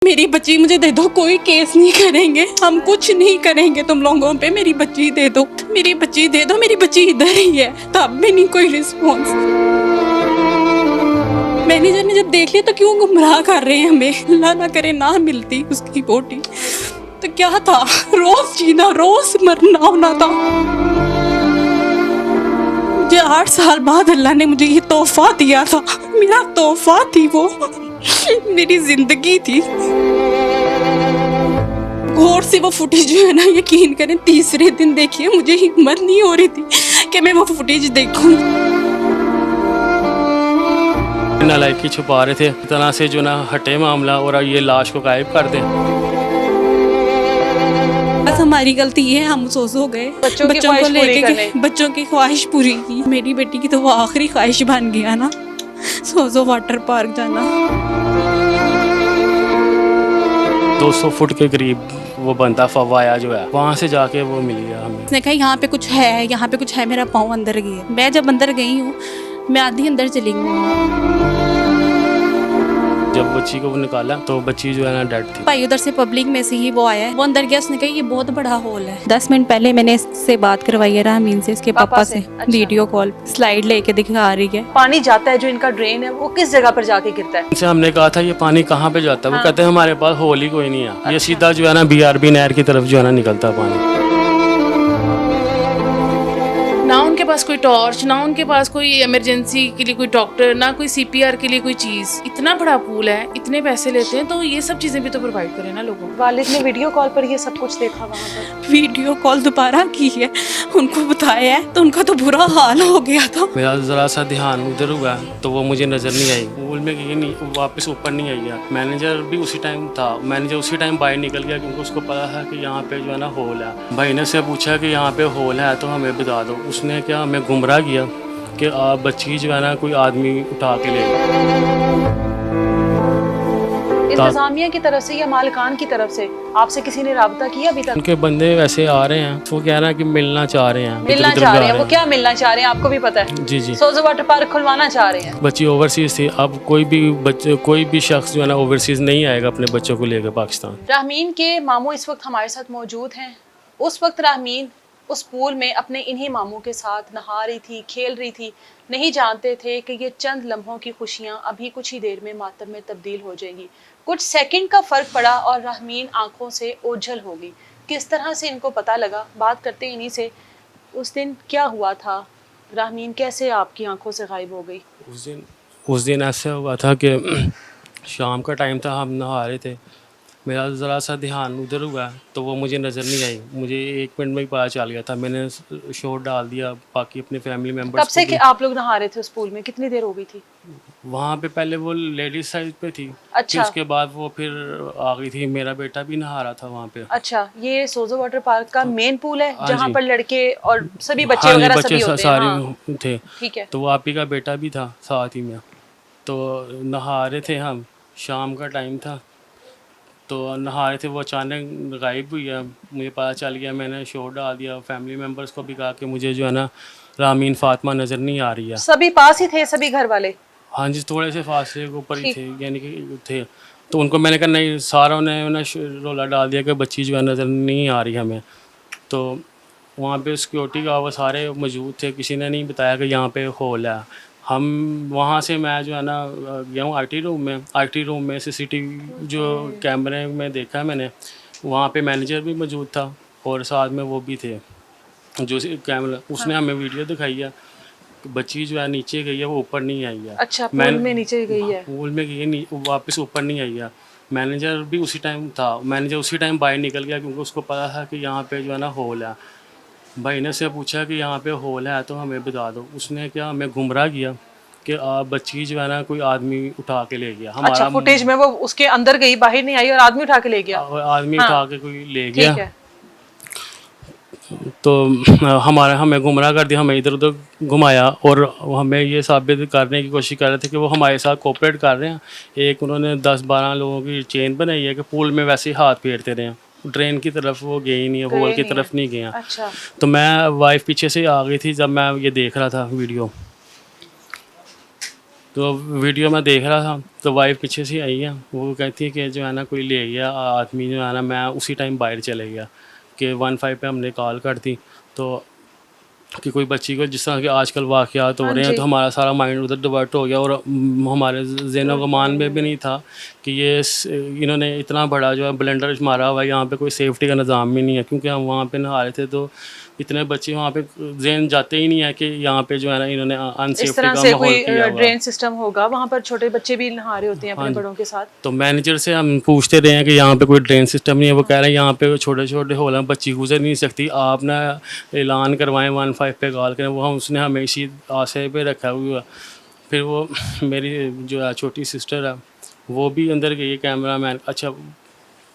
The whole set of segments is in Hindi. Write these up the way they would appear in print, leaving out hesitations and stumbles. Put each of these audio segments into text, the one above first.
मेरी बच्ची मुझे दे दो, कोई केस नहीं करेंगे, हम कुछ नहीं करेंगे तुम लोगों पे, मेरी बच्ची दे दो, मेरी बच्ची दे दो, मेरी बच्ची इधर ही है। तब भी नहीं कोई रिस्पॉन्स। मैनेजर ने जब देख लिया तो क्यों गुमराह कर रहे हैं हमें, अल्लाह ना करे ना मिलती उसकी बोटी तो क्या था, रोज जीना रोज मरना होना था। मुझे 8 साल बाद अल्लाह ने मुझे ये तोहफा दिया था, मेरा तोहफा थी वो, मेरी जिंदगी थी। गौर से वो फुटेज जो है ना, यकीन करें तीसरे दिन देखिए मुझे हिम्मत नहीं हो रही थी कि मैं वो फुटेज देखूं। नालायकी छुपा रहे थे, इस तरह से जो ना हटे मामला और ये लाश को गायब कर दें। बस हमारी गलती है, हम सोच हो गए बच्चों को लेके, बच्चों की ख्वाहिश पूरी की। मेरी बेटी की तो वो आखिरी ख्वाहिश बन गया ना, सोजो वाटर पार्क जाना। 200 फुट के करीब वो बंदा फवाया जो है, वहाँ से जाके वो मिल गया हमें। उसने कहा यहाँ पे कुछ है, यहाँ पे कुछ है, मेरा पाँव अंदर गया। मैं जब अंदर गई हूँ, मैं आधी अंदर चली गई। जब बच्ची को वो निकाला तो बच्ची जो है ना डेड थी। भाई उधर से पब्लिक में से ही वो आया है, वो अंदर गया, उसने कहा ये बहुत बड़ा हॉल है। 10 मिनट पहले मैंने इससे बात करवाई है रामीन से, इसके पापा से। अच्छा। वीडियो कॉल स्लाइड लेके दिखा रही है। पानी जाता है जो इनका ड्रेन है वो किस जगह पर जाके गिरता है? इनसे हमने कहा था ये पानी कहाँ पे जाता है, वो कहते हैं हमारे पास होल ही कोई नहीं है। अच्छा। ये सीधा जो है ना BRB नहर की तरफ जो है ना निकलता पानी। ना उनके पास कोई टॉर्च, ना उनके पास कोई इमरजेंसी के लिए कोई डॉक्टर, ना कोई CPR के लिए कोई चीज। इतना बड़ा पूल है, इतने पैसे लेते हैं, तो ये सब चीजें भी तो प्रोवाइड करें ना लोगों को। वालिद ने वीडियो कॉल पर ये सब कुछ देखा वहाँ पर? वीडियो कॉल दोबारा की है, उनको बताया है तो उनका तो बुरा हाल हो गया था। मेरा जरा सा ध्यान उधर हुआ तो वो मुझे नजर नहीं आई, पूल में ये नहीं वापस ऊपर नहीं आई है। मैनेजर भी उसी टाइम था, मैनेजर उसी टाइम बाहर निकल गया क्योंकि उसको पता था कि यहाँ पे जो है ना होल है। भाई ने से पूछा कि यहाँ पे होल है तो हमें बता दो। उसने क्या हमें गुमराह किया कि आप बच्ची जो है ना कोई आदमी उठा के ले गया। इंतजामिया की तरफ से या मालिकान की तरफ से आपसे किसी ने राब्ता किया अभी तक? उनके बंदे वैसे आ रहे हैं, वो कह रहा है कि मिलना चाह रहे हैं। मिलना चाह रहे हैं, वो क्या मिलना चाह रहे हैं आपको भी पता है? जी जी। सोजो वाटर पार्क खुलवाना चाह रहे हैं। बच्ची ओवरसीज थी, अब कोई भी शख्स जो है ना ओवरसीज नहीं आएगा अपने बच्चों को लेकर पाकिस्तान। राहमीन के मामू इस वक्त हमारे साथ मौजूद हैं। उस वक्त राहमीन उस पूल में अपने इन्हीं मामू के साथ नहा रही थी, खेल रही थी। नहीं जानते थे कि ये चंद लम्हों की खुशियाँ अभी कुछ ही देर में मातम में तब्दील हो जाएंगी। कुछ सेकंड का फ़र्क पड़ा और राहमीन आंखों से ओझल हो गई। किस तरह से इनको पता लगा, बात करते इन्हीं से। उस दिन क्या हुआ था राहमीन, कैसे आपकी आंखों से गायब हो गई? उस दिन ऐसा हुआ था कि शाम का टाइम था, हम नहा रहे थे। मेरा ज़रा सा ध्यान उधर हुआ तो वो मुझे नज़र नहीं आई। मुझे 1 मिनट में ही पता चल गया था। मैंने शॉट डाल दिया, बाकी अपने फैमिली मेम्बर्स। कब से कि आप लोग नहा रहे थे उस पूल में, कितनी देर हो गई थी? वहाँ पे पहले वो लेडीज साइड पे थी। अच्छा। फिर उसके बाद वो फिर आ गई थी, मेरा बेटा भी नहा रहा था वहाँ पे। अच्छा, ये सोजो वाटर पार्क का मेन पूल है हाँ जहाँ जी। पर लड़के और सभी बच्चे हाँ जी, वगैरह बच्चे सभी होते हैं। सारे हाँ। थे। ठीक है। तो वो आप ही का बेटा भी था साथ ही में। तो नहा रहे थे हम, शाम का टाइम था, तो नहा रहे थे, वो अचानक गायब हुई है। मुझे पता चल गया, मैंने शोर डाल दिया। फैमिली मेम्बर्स को भी कहा कि मुझे जो है ना रामीन फातिमा नज़र नहीं आ रही है। सभी पास ही थे, सभी घर वाले? हाँ जी, थोड़े से फासले के ऊपर ही ठीक। थे, यानी कि थे। तो उनको मैंने कहा नहीं, सारों ने ना रोला डाल दिया कि बच्ची जो है नज़र नहीं आ रही हमें। तो वहाँ पे सिक्योरिटी का वो सारे मौजूद थे, किसी ने नहीं बताया कि यहाँ पे होल है। हम वहाँ से मैं जो है ना गया हूँ IT रूम में CCTV जो कैमरे में देखा है मैंने, वहाँ पे मैनेजर भी मौजूद था और साथ में वो भी थे जो कैमरा, उसने हमें वीडियो दिखाई है। बच्ची जो है नीचे गई है, वो ऊपर नहीं आई है। अच्छा, पूल में नीचे गई है? पूल में गई है, वापस ऊपर नहीं आई है। मैनेजर भी उसी टाइम था, मैनेजर उसी टाइम बाहर निकल गया क्योंकि उसको पता था कि यहाँ पे जो है ना होल है। भाई ने से पूछा कि यहाँ पे होल है तो हमें बता दो। उसने क्या हमें गुमराह किया कि बच्ची जो है ना कोई आदमी उठा के ले गया। अच्छा, फुटेज में वो उसके अंदर गई, बाहर नहीं आई और आदमी उठा के ले गया? आदमी हाँ। उठा के कोई ले गया। ठीक है। तो हमें गुमराह कर दिया, हमें इधर उधर घुमाया और हमें ये साबित करने की कोशिश कर रहे थे कि वो हमारे साथ कोऑपरेट कर रहे हैं। एक उन्होंने 10-12 लोगों की चेन बनाई है कि पूल में वैसे ही हाथ फेरते रहे, ड्रेन की तरफ वो गए ही नहीं है, होल की तरफ नहीं गए। अच्छा। तो मैं वाइफ पीछे से आ गई थी जब मैं ये देख रहा था वीडियो। तो वीडियो मैं देख रहा था तो वाइफ पीछे से आई है, वो कहती है कि जो है ना कोई ले गया आदमी जो है ना, मैं उसी टाइम बाहर चले गया कि 15 पे हमने कॉल कर दी तो कि कोई बच्ची को, जिस तरह के आजकल वाक़यात हो हाँ रहे हैं, जी। तो हमारा सारा माइंड उधर डिवर्ट हो गया और हमारे ज़हन गुमान में भी नहीं था कि इन्होंने इतना बड़ा जो है ब्लेंडर मारा हुआ है, यहाँ पे कोई सेफ्टी का निज़ाम भी नहीं है, क्योंकि हम वहाँ पे नहा रहे थे तो इतने बच्चे वहाँ पे जहन जाते ही नहीं है कि यहाँ पे जो है ना इन्होंने इस अनसेफ्टी तरह का से माहौल कोई किया हुआ है। ड्रेन सिस्टम होगा वहाँ पर, छोटे बच्चे भी नहा रहे होते हैं अपने हाँ जी। बड़ों के साथ। तो मैनेजर से हम पूछते रहे हैं कि यहाँ पे कोई ड्रेन सिस्टम नहीं है, वो कह रहे हैं यहाँ पे छोटे छोटे होल हैं, बच्ची गुजर नहीं सकती, आप ना ऐलान करवाएं 15 पे कॉल करें। वो हम उसने हमें इसी आशय पे रखा हुआ। फिर वो मेरी जो है छोटी सिस्टर है वो भी अंदर गई है, कैमरा मैन। अच्छा,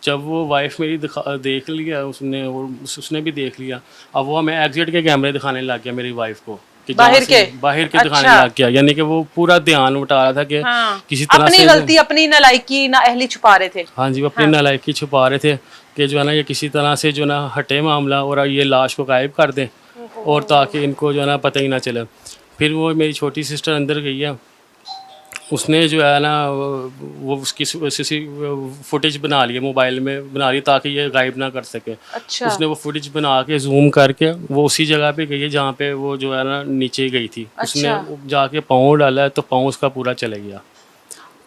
जब वो वाइफ मेरी देख लिया उसने भी देख लिया, अब वो हमें एग्जिट के कैमरे दिखाने लग गया मेरी वाइफ को कि बाहर के? बाहर के दिखाने अच्छा। लग गया, यानी कि वो पूरा ध्यान उठा रहा था कि हाँ। किसी तरह अपनी से गलती, अपनी नालायकी, नाअहली छुपा रहे थे। हाँ जी, वो अपनी नालायकी छुपा रहे थे कि जो है ना ये किसी तरह से जो है ना हटे मामला और ये लाश को गायब कर दें, और ताकि इनको जो है ना पता ही ना चले। फिर वो मेरी छोटी सिस्टर अंदर गई है, उसने जो है ना वो उसकी सीसी फुटेज बना ली है, मोबाइल में बना ली ताकि ये गायब ना कर सके। अच्छा। उसने वो फुटेज बना के जूम करके वो उसी जगह पे गई है जहाँ पे वो जो है ना नीचे गई थी। उसने जाके पाँव डाला है तो पाँव उसका पूरा चले गया,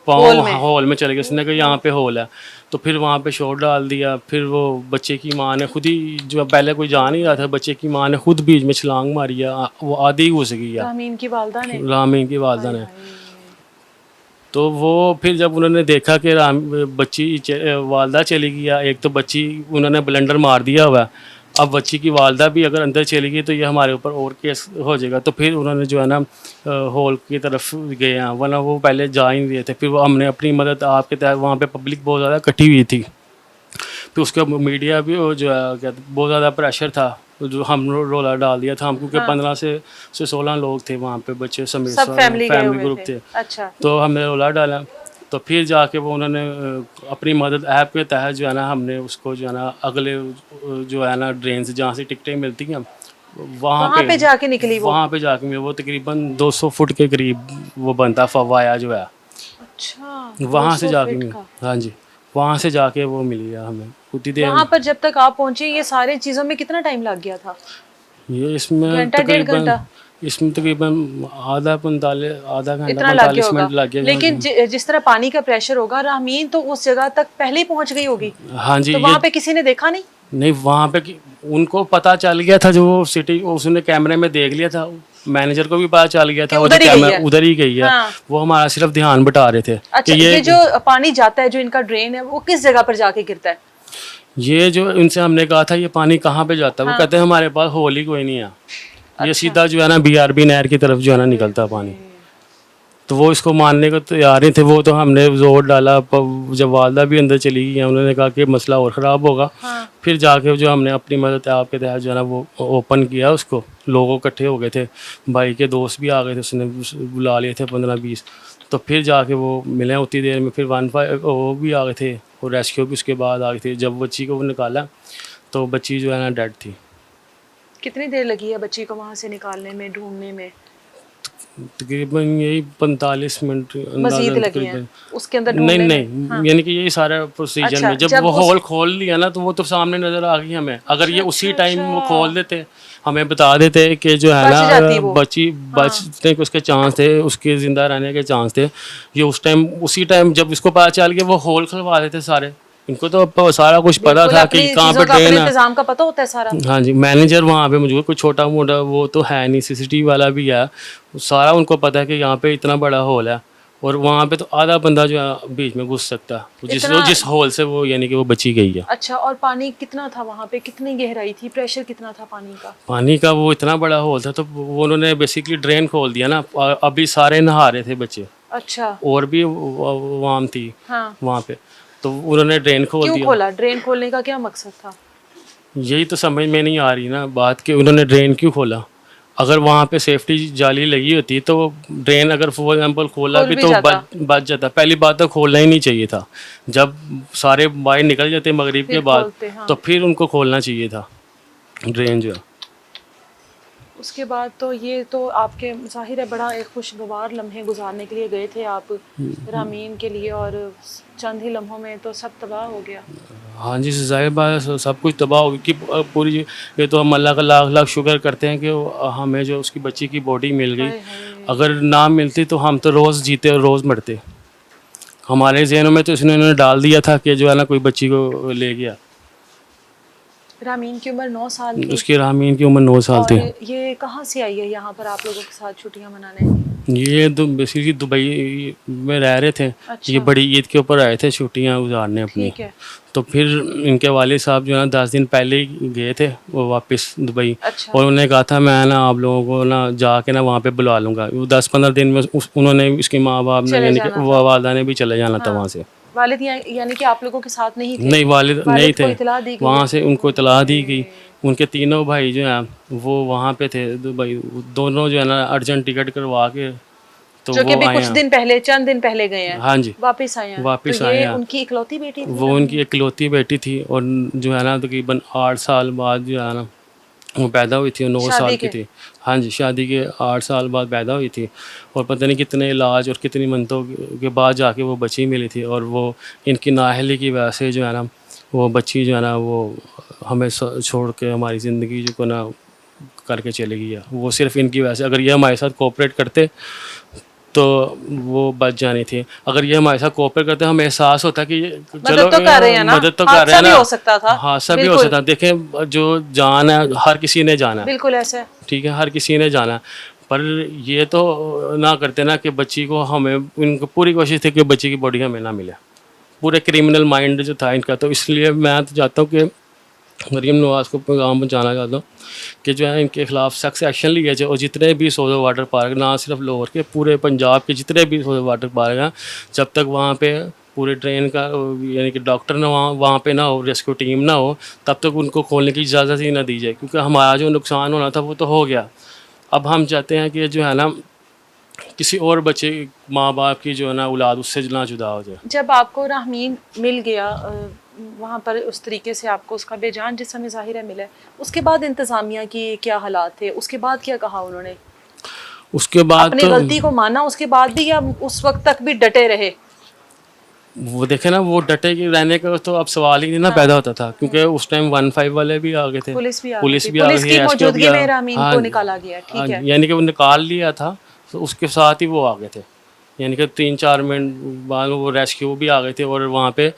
पाँव हॉल में चले गया। उसने कहा यहाँ पे होल है, तो फिर वहाँ पे शॉट डाल दिया। फिर वो बच्चे की माँ ने खुद ही, जो पहले कोई जा नहीं रहा था, बच्चे की माँ ने खुद बीच में छलांग मारी है, वो आधी ही घुस गई है। रामीन की वालदा ने? रामीन की वालदा ने। तो वो फिर जब उन्होंने देखा कि वालदा चली गई है, एक तो बच्ची उन्होंने ब्लेंडर मार दिया हुआ है, अब बच्ची की वालदा भी अगर अंदर चली गई तो ये हमारे ऊपर और केस हो जाएगा। तो फिर उन्होंने जो है ना हॉल की तरफ गए हैं, वरना वो पहले जा ही नहीं रहे थे। फिर वो हमने अपनी मदद आपके तहत, वहाँ पे पब्लिक बहुत ज़्यादा इकट्ठी हुई थी, तो उसका मीडिया भी जो है क्या बहुत ज़्यादा प्रेशर था, जो हम रोला डाल दिया था हम, क्योंकि 15 से 16 लोग थे वहाँ पे, बच्चे समेत सब फैमिली ग्रुप थे। अच्छा। तो हमने रोला डाला, तो फिर जाके वो उन्होंने अपनी मदद ऐप के तहत जो है ना हमने उसको जो है ना अगले जो है ना ड्रेन से जहाँ से टिकटें मिलती हैं वहाँ पे जाके निकली वो? वहाँ पे जाके वो तकरीबन 200 फुट के करीब वो बनता फवाया जो है। अच्छा, वहाँ से जाके, हाँ जी, वहाँ से जाके वो मिली है हमें उतनी देर। वहाँ पर जब तक आप पहुँचे ये सारी चीज़ों में कितना टाइम लग गया था? ये इसमें तकरीबन आधा घंटा 45 मिनट लग गया। लेकिन जिस तरह पानी का प्रेशर होगा, रामीन तो उस जगह तक पहले ही पहुंच गई होगी। हाँ जी। तो वहाँ पे किसी ने देखा नहीं? नहीं, वहाँ पे उनको पता चल गया था, जो सिटी उसने कैमरे में देख लिया था, मैनेजर को भी पता चल गया था, उधर ही गई है। हाँ। वो हमारा सिर्फ ध्यान बटा रहे थे। अच्छा, ये जो पानी जाता है, जो इनका ड्रेन है, वो किस जगह पर जाके गिरता है? ये जो इनसे हमने कहा था ये पानी कहाँ पे जाता है, वो कहते हैं हमारे पास होल ही कोई नहीं है। ये सीधा जो है ना BRB नहर की तरफ जो है ना निकलता है पानी। तो वो इसको मानने को तैयार नहीं थे। वो तो हमने जोर डाला, जब वालदा भी अंदर चली गई, उन्होंने कहा कि मसला और ख़राब होगा। हाँ। फिर जाके जो हमने अपनी मदद आपके तहत जो है ना वो ओपन किया उसको। लोग इकट्ठे हो गए थे, भाई के दोस्त भी आ गए थे, उसने बुला लिए थे 15-20। तो फिर जाके वो मिले उतनी देर में। फिर 15 वो भी आ गए थे और रेस्क्यू भी उसके बाद आ गई थी। जब बच्ची को वो निकाला तो बच्ची जो है ना डेड थी। कितनी देर लगी है बच्ची को वहाँ से निकालने में, ढूंढने में? तकरीबन यही 45 मिनट मजीद लगे हैं उसके अंदर ढूंढने में? नहीं। हाँ। यानी कि यही सारा प्रोसीजर। अच्छा, में जब वो होल खोल लिया ना तो वो तो सामने नजर आ गई हमें। अगर ये उसी टाइम वो खोल देते, हमें बता देते कि जो है ना बच्ची बचने के उसके चांस थे, उसके जिंदा रहने के चांस थे, ये उसी टाइम जब इसको पता चल गया वो होल खुलवा देते सारे। इनको तो सारा कुछ पता था कि कहाँ पे ट्रेन है, इंतजाम का पता होता है सारा। हाँ जी, मैनेजर वहाँ पे मौजूद, कोई छोटा मोटा वो तो है नहीं, CCTV वाला भी है, सारा उनको पता है कि यहाँ पे इतना बड़ा होल है और वहाँ पे तो आधा बंदा जो है बीच में घुस सकता है, जिस होल से वो यानी कि वो बची गई है। अच्छा, और पानी कितना था वहाँ पे, कितनी गहराई थी, प्रेशर कितना था पानी का? पानी का वो इतना बड़ा होल था, तो वो उन्होंने बेसिकली ड्रेन खोल दिया ना, अभी सारे नहा रहे थे बच्चे। अच्छा। और भी वाम थी। हाँ। वहाँ पे तो उन्होंने ड्रेन खोल दिया। क्यों खोला? ड्रेन खोलने का क्या मकसद था? यही तो समझ में नहीं आ रही ना बात कि उन्होंने ड्रेन क्यों खोला। अगर वहाँ पे सेफ्टी जाली लगी होती तो ड्रेन अगर फॉर एग्जाम्पल खोला भी तो बच जाता। पहली बात तो खोलना ही नहीं चाहिए था। जब सारे बाहर निकल जाते मगरिब के बाद, हाँ। तो फिर उनको खोलना चाहिए था ड्रेन जो है। उसके बाद तो ये तो आपके ज़ाहिर है बड़ा एक खुशगवार लम्हे गुजारने के लिए गए थे आप रामीन के लिए, और चंद ही लम्हों में तो सब तबाह हो गया। हाँ जी, ज़ाहिर बात है सब कुछ तबाह हो गई कि पूरी ये तो हम अल्लाह का लाख लाख शुक्र करते हैं कि हमें जो उसकी बच्ची की बॉडी मिल गई। हाय हाय। अगर ना मिलती तो हम तो रोज़ जीते और रोज़ मरते। हमारे ज़हनों में तो इन्होंने डाल दिया था कि जो है ना कोई बच्ची को ले गया। रामीन की उम्र 9 साल थी उसकी रामीन की उम्र 9 साल और थी। ये कहाँ से आई है यहाँ पर आप लोगों के साथ छुट्टियाँ मनाने? ये बेसिकली दुबई में रह रहे थे। अच्छा। ये बड़ी ईद के ऊपर आए थे छुट्टियां गुजारने अपनी। ठीक है। तो फिर इनके वालिद साहब जो है ना 10 दिन पहले ही गए थे वो वापस दुबई। अच्छा। और उन्होंने कहा था मैं ना आप लोगों को ना जाके ना वहाँ पे बुला लूँगा। वो 10-15 दिन में उन्होंने इसके माँ बाप ने चले यानी जाना कि था। वालदा ने भी चले जाना था हाँ। वहाँ से। वालिद यानी कि आप लोगों के साथ नहीं थे? नहीं, वालिद नहीं वालिद को थे। इतला दी गई वहाँ है? से उनको इतला दी गई। उनके तीनों भाई जो हैं वो वहाँ पे थे दुबई। दोनों जो है ना अर्जेंट टिकट करवा के तो जो कि वो भी आए कुछ हैं। दिन पहले, चंद दिन पहले गए हैं। हाँ जी, वापस आए हैं। वापस तो आए ये हैं। उनकी इकलौती बेटी थी? वो उनकी इकलौती बेटी थी और जो है ना तकरीबन 8 साल बाद जो है ना वो पैदा हुई थी। 9 शादी साल की के? थी। हाँ जी, शादी के 8 साल बाद पैदा हुई थी और पता नहीं कितने इलाज और कितनी मिन्नतों के बाद जाके वो बच्ची मिली थी। और वो इनकी नाअहली की वजह से जो है ना वो बच्ची जो है ना वो हमें छोड़ के हमारी ज़िंदगी जो को ना करके चली गई है। वो सिर्फ इनकी वजह से। अगर ये हमारे साथ कोऑपरेट करते तो वो बच जानी थी। अगर ये हमारे साथ कोऑपरेट करते हमें एहसास होता कि मदद तो कर रहे हैं ना? मदद तो कर रहे हादसा हैं भी ना। हो सकता था। हाँ, सब भी हो बिल्कुल। सकता। देखें जो जान है हर किसी ने जाना है, बिल्कुल ऐसा है। ठीक है, हर किसी ने जाना है। पर ये तो ना करते ना कि बच्ची को हमें, इनको पूरी कोशिश थी कि बच्ची की बॉडी हमें ना मिले। पूरे क्रिमिनल माइंड जो था इनका। तो इसलिए मैं तो चाहता हूँ कि मरीम नवाज़ को पैगाम पहुँचाना चाहता हूँ कि जो है इनके खिलाफ सख्त एक्शन लिया जाए। और जितने भी सोजो वाटर पार्क, ना सिर्फ लाहौर के, पूरे पंजाब के जितने भी सोजो वाटर पार्क हैं, जब तक वहाँ पे पूरे ट्रेन का यानी कि डॉक्टर ना वहाँ पे ना हो, रेस्क्यू टीम ना हो, तब तक उनको खोलने की इजाज़त ही ना दी जाए। क्योंकि हमारा जो नुकसान होना था वो तो हो गया। अब हम चाहते हैं कि जो है ना किसी और बच्चे माँ बाप की जो है ना औलाद उससे ना जुदा हो जाए। जब आपको रामीन मिल गया वहाँ पर उस तरीके से आपको उसका बेजान जिस्म में ज़ाहिर है मिला है, उसके बाद इंतज़ामिया की क्या हालात थे? उसके बाद क्या कहा उन्होंने? उसके बाद अपनी तो गलती को माना उसके बाद भी, या उस वक्त तक भी डटे रहे? वो देखे ना वो डटे के रहने का तो अब सवाल ही नहीं ना पैदा होता था। क्योंकि उस टाइम 15 वाले भी आ गए थे, पुलिस भी आ गई पुलिस थी। भी आ पुलिस गई की थी, मौजूदगी SPO भी में आ- रामीन हाँ को जी, निकाला गया। हाँ ठीक है। जी, यानी कि वो निकाल लिया था तो उसके साथ ही वो आ गए थे। यानी कि 3-4 मिनट बाद वो रेस्क्यू भी आ गए थे। और वहाँ पे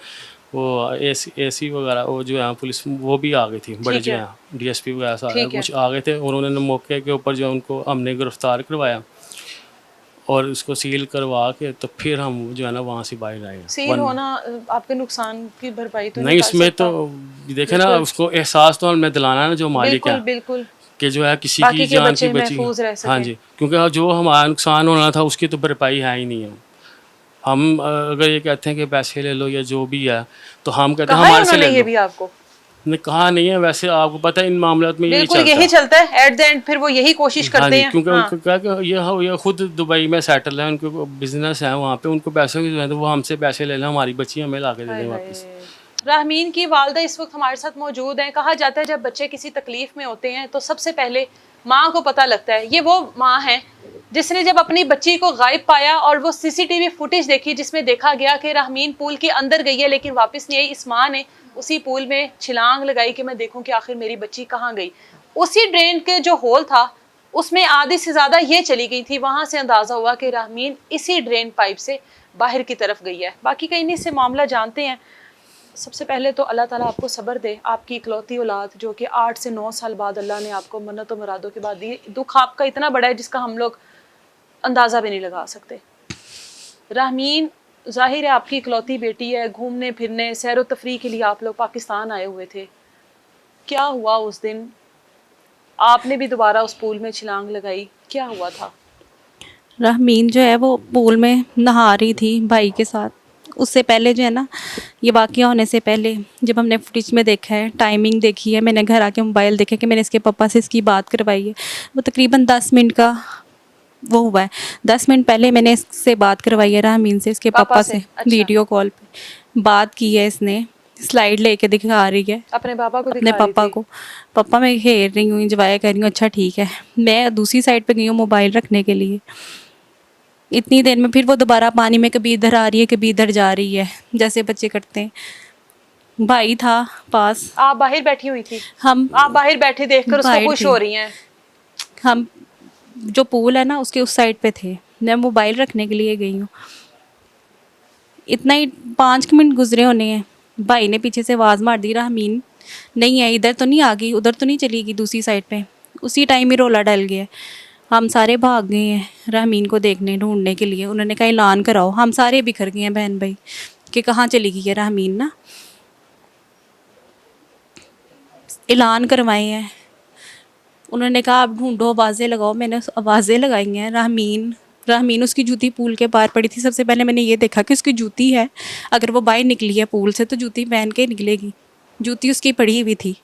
वो एसी वगैरह वो जो है पुलिस वो भी आ गई थी, बड़े ठीक जो है। हैं DSP वगैरह सारा ठीक है। कुछ आ गए थे। और उन्होंने मौके के ऊपर जो उनको हमने गिरफ्तार करवाया और उसको सील करवा के तो फिर हम जो है ना वहाँ से बाहर आए। सील होना आपके नुकसान की भरपाई तो नहीं, कर इसमें सकता? तो देखे ना उसको एहसास तो हमें दिलाना है ना जो मालिक बिल्कुल है बिल्कुल। कि जो है किसी बाकी की के जान की बच्चे बची। महफूज रह सकें। हाँ जी, क्योंकि जो हमारा नुकसान होना था उसकी तो भरपाई है ही नहीं है। हम अगर ये कहते हैं कि पैसे ले लो या जो भी है तो हम कहते हैं कहा है हमारे से ले उन्होंने ये लो। भी आपको? ने कहा नहीं है, वैसे आपको पता है इन मामलों में यही बिल्कुल चलता यही है। चलता है। एट द एंड फिर वो यही कोशिश हाँ करते जी, हैं। क्योंकि हाँ। उनको कहा कि ये खुद दुबई में सेटल है, उनको बिजनेस है वहाँ पे, उनको पैसों की जरूरत है, वो हमसे पैसे ले लें, हमारी बच्ची हमें ला के दे दें वापस। राहमीन की वालदा इस वक्त हमारे साथ मौजूद हैं। कहा जाता है जब बच्चे किसी तकलीफ में होते हैं तो सबसे पहले माँ को पता लगता है। ये वो माँ है जिसने जब अपनी बच्ची को गायब पाया और वो CCTV फुटेज देखी जिसमें देखा गया कि राहमीन पूल के अंदर गई है लेकिन वापस नहीं आई, इस माँ ने उसी पूल में छलांग लगाई कि मैं देखूं कि आखिर मेरी बच्ची कहाँ गई। उसी ड्रेन के जो होल था उसमें आधी से ज़्यादा ये चली गई थी। वहाँ से अंदाज़ा हुआ कि राहमीन इसी ड्रेन पाइप से बाहर की तरफ गई है। बाकी का इन्हीं से मामला जानते हैं। सबसे पहले तो अल्लाह ताला आपको सब्र दे। आपकी इकलौती औलाद जो कि 8 से 9 साल बाद अल्लाह ने आपको मन्नत और मुरादों के बाद दी। दुख आपका इतना बड़ा है जिसका हम लोग अंदाज़ा भी नहीं लगा सकते। राहमीन ज़ाहिर है आपकी इकलौती बेटी है। घूमने फिरने सैर व तफरी के लिए आप लोग पाकिस्तान आए हुए थे। क्या हुआ उस दिन? आपने भी दोबारा उस पूल में छलांग लगाई, क्या हुआ था? राहमीन जो है वो पूल में नहा रही थी भाई के साथ। उससे पहले जो है ना, ये वाक़या होने से पहले जब हमने फुटेज में देखा है, टाइमिंग देखी है, मैंने घर आके मोबाइल देखा कि मैंने इसके पापा से इसकी बात करवाई है, वो तकरीबन 10 मिनट का वो हुआ है। 10 मिनट पहले मैंने इससे बात करवाई है राहमीन से, इसके पापा से। अच्छा। वीडियो कॉल पे बात की है इसने। स्लाइड लेके दिखा रही है अपने पापा को अपने दिखा रही पापा थी? को। पापा मैं खेल रही हूँ, इंजॉय कर रही हूँ, अच्छा ठीक है। मैं दूसरी साइड पे गई हूँ मोबाइल रखने के लिए। इतनी देर में फिर वो दोबारा पानी में कभी इधर आ रही है कभी इधर जा रही है, जैसे बच्चे करते हैं। भाई था पास। आप बाहर बैठी हुई थी? हम आप बाहर बैठी देखकर उसको बाहर खुश थे। हो रही हैं? हम जो पूल है ना उसके उस साइड पे थे, मैं मोबाइल रखने के लिए गई हूँ। इतना ही 5 मिनट गुजरे होने हैं, भाई ने पीछे से आवाज़ मार दी, रामीन नहीं है, इधर तो नहीं आ गई, उधर तो नहीं चली गई दूसरी साइड पे। उसी टाइम ही रोला डल गया। हम सारे भाग गए हैं रामीन को देखने ढूंढने के लिए। उन्होंने कहा ऐलान कराओ। हम सारे बिखर गए हैं बहन भाई कि कहाँ चली गई है रामीन ना। ऐलान करवाए हैं। उन्होंने कहा आप ढूंढो, आवाज़ें लगाओ। मैंने आवाज़ें लगाई हैं। रामीन उसकी जूती पूल के पार पड़ी थी। सबसे पहले मैंने ये देखा कि उसकी जूती है, अगर वो बाहर निकली है पूल से तो जूती पहन के निकलेगी। जूती उसकी पड़ी हुई थी,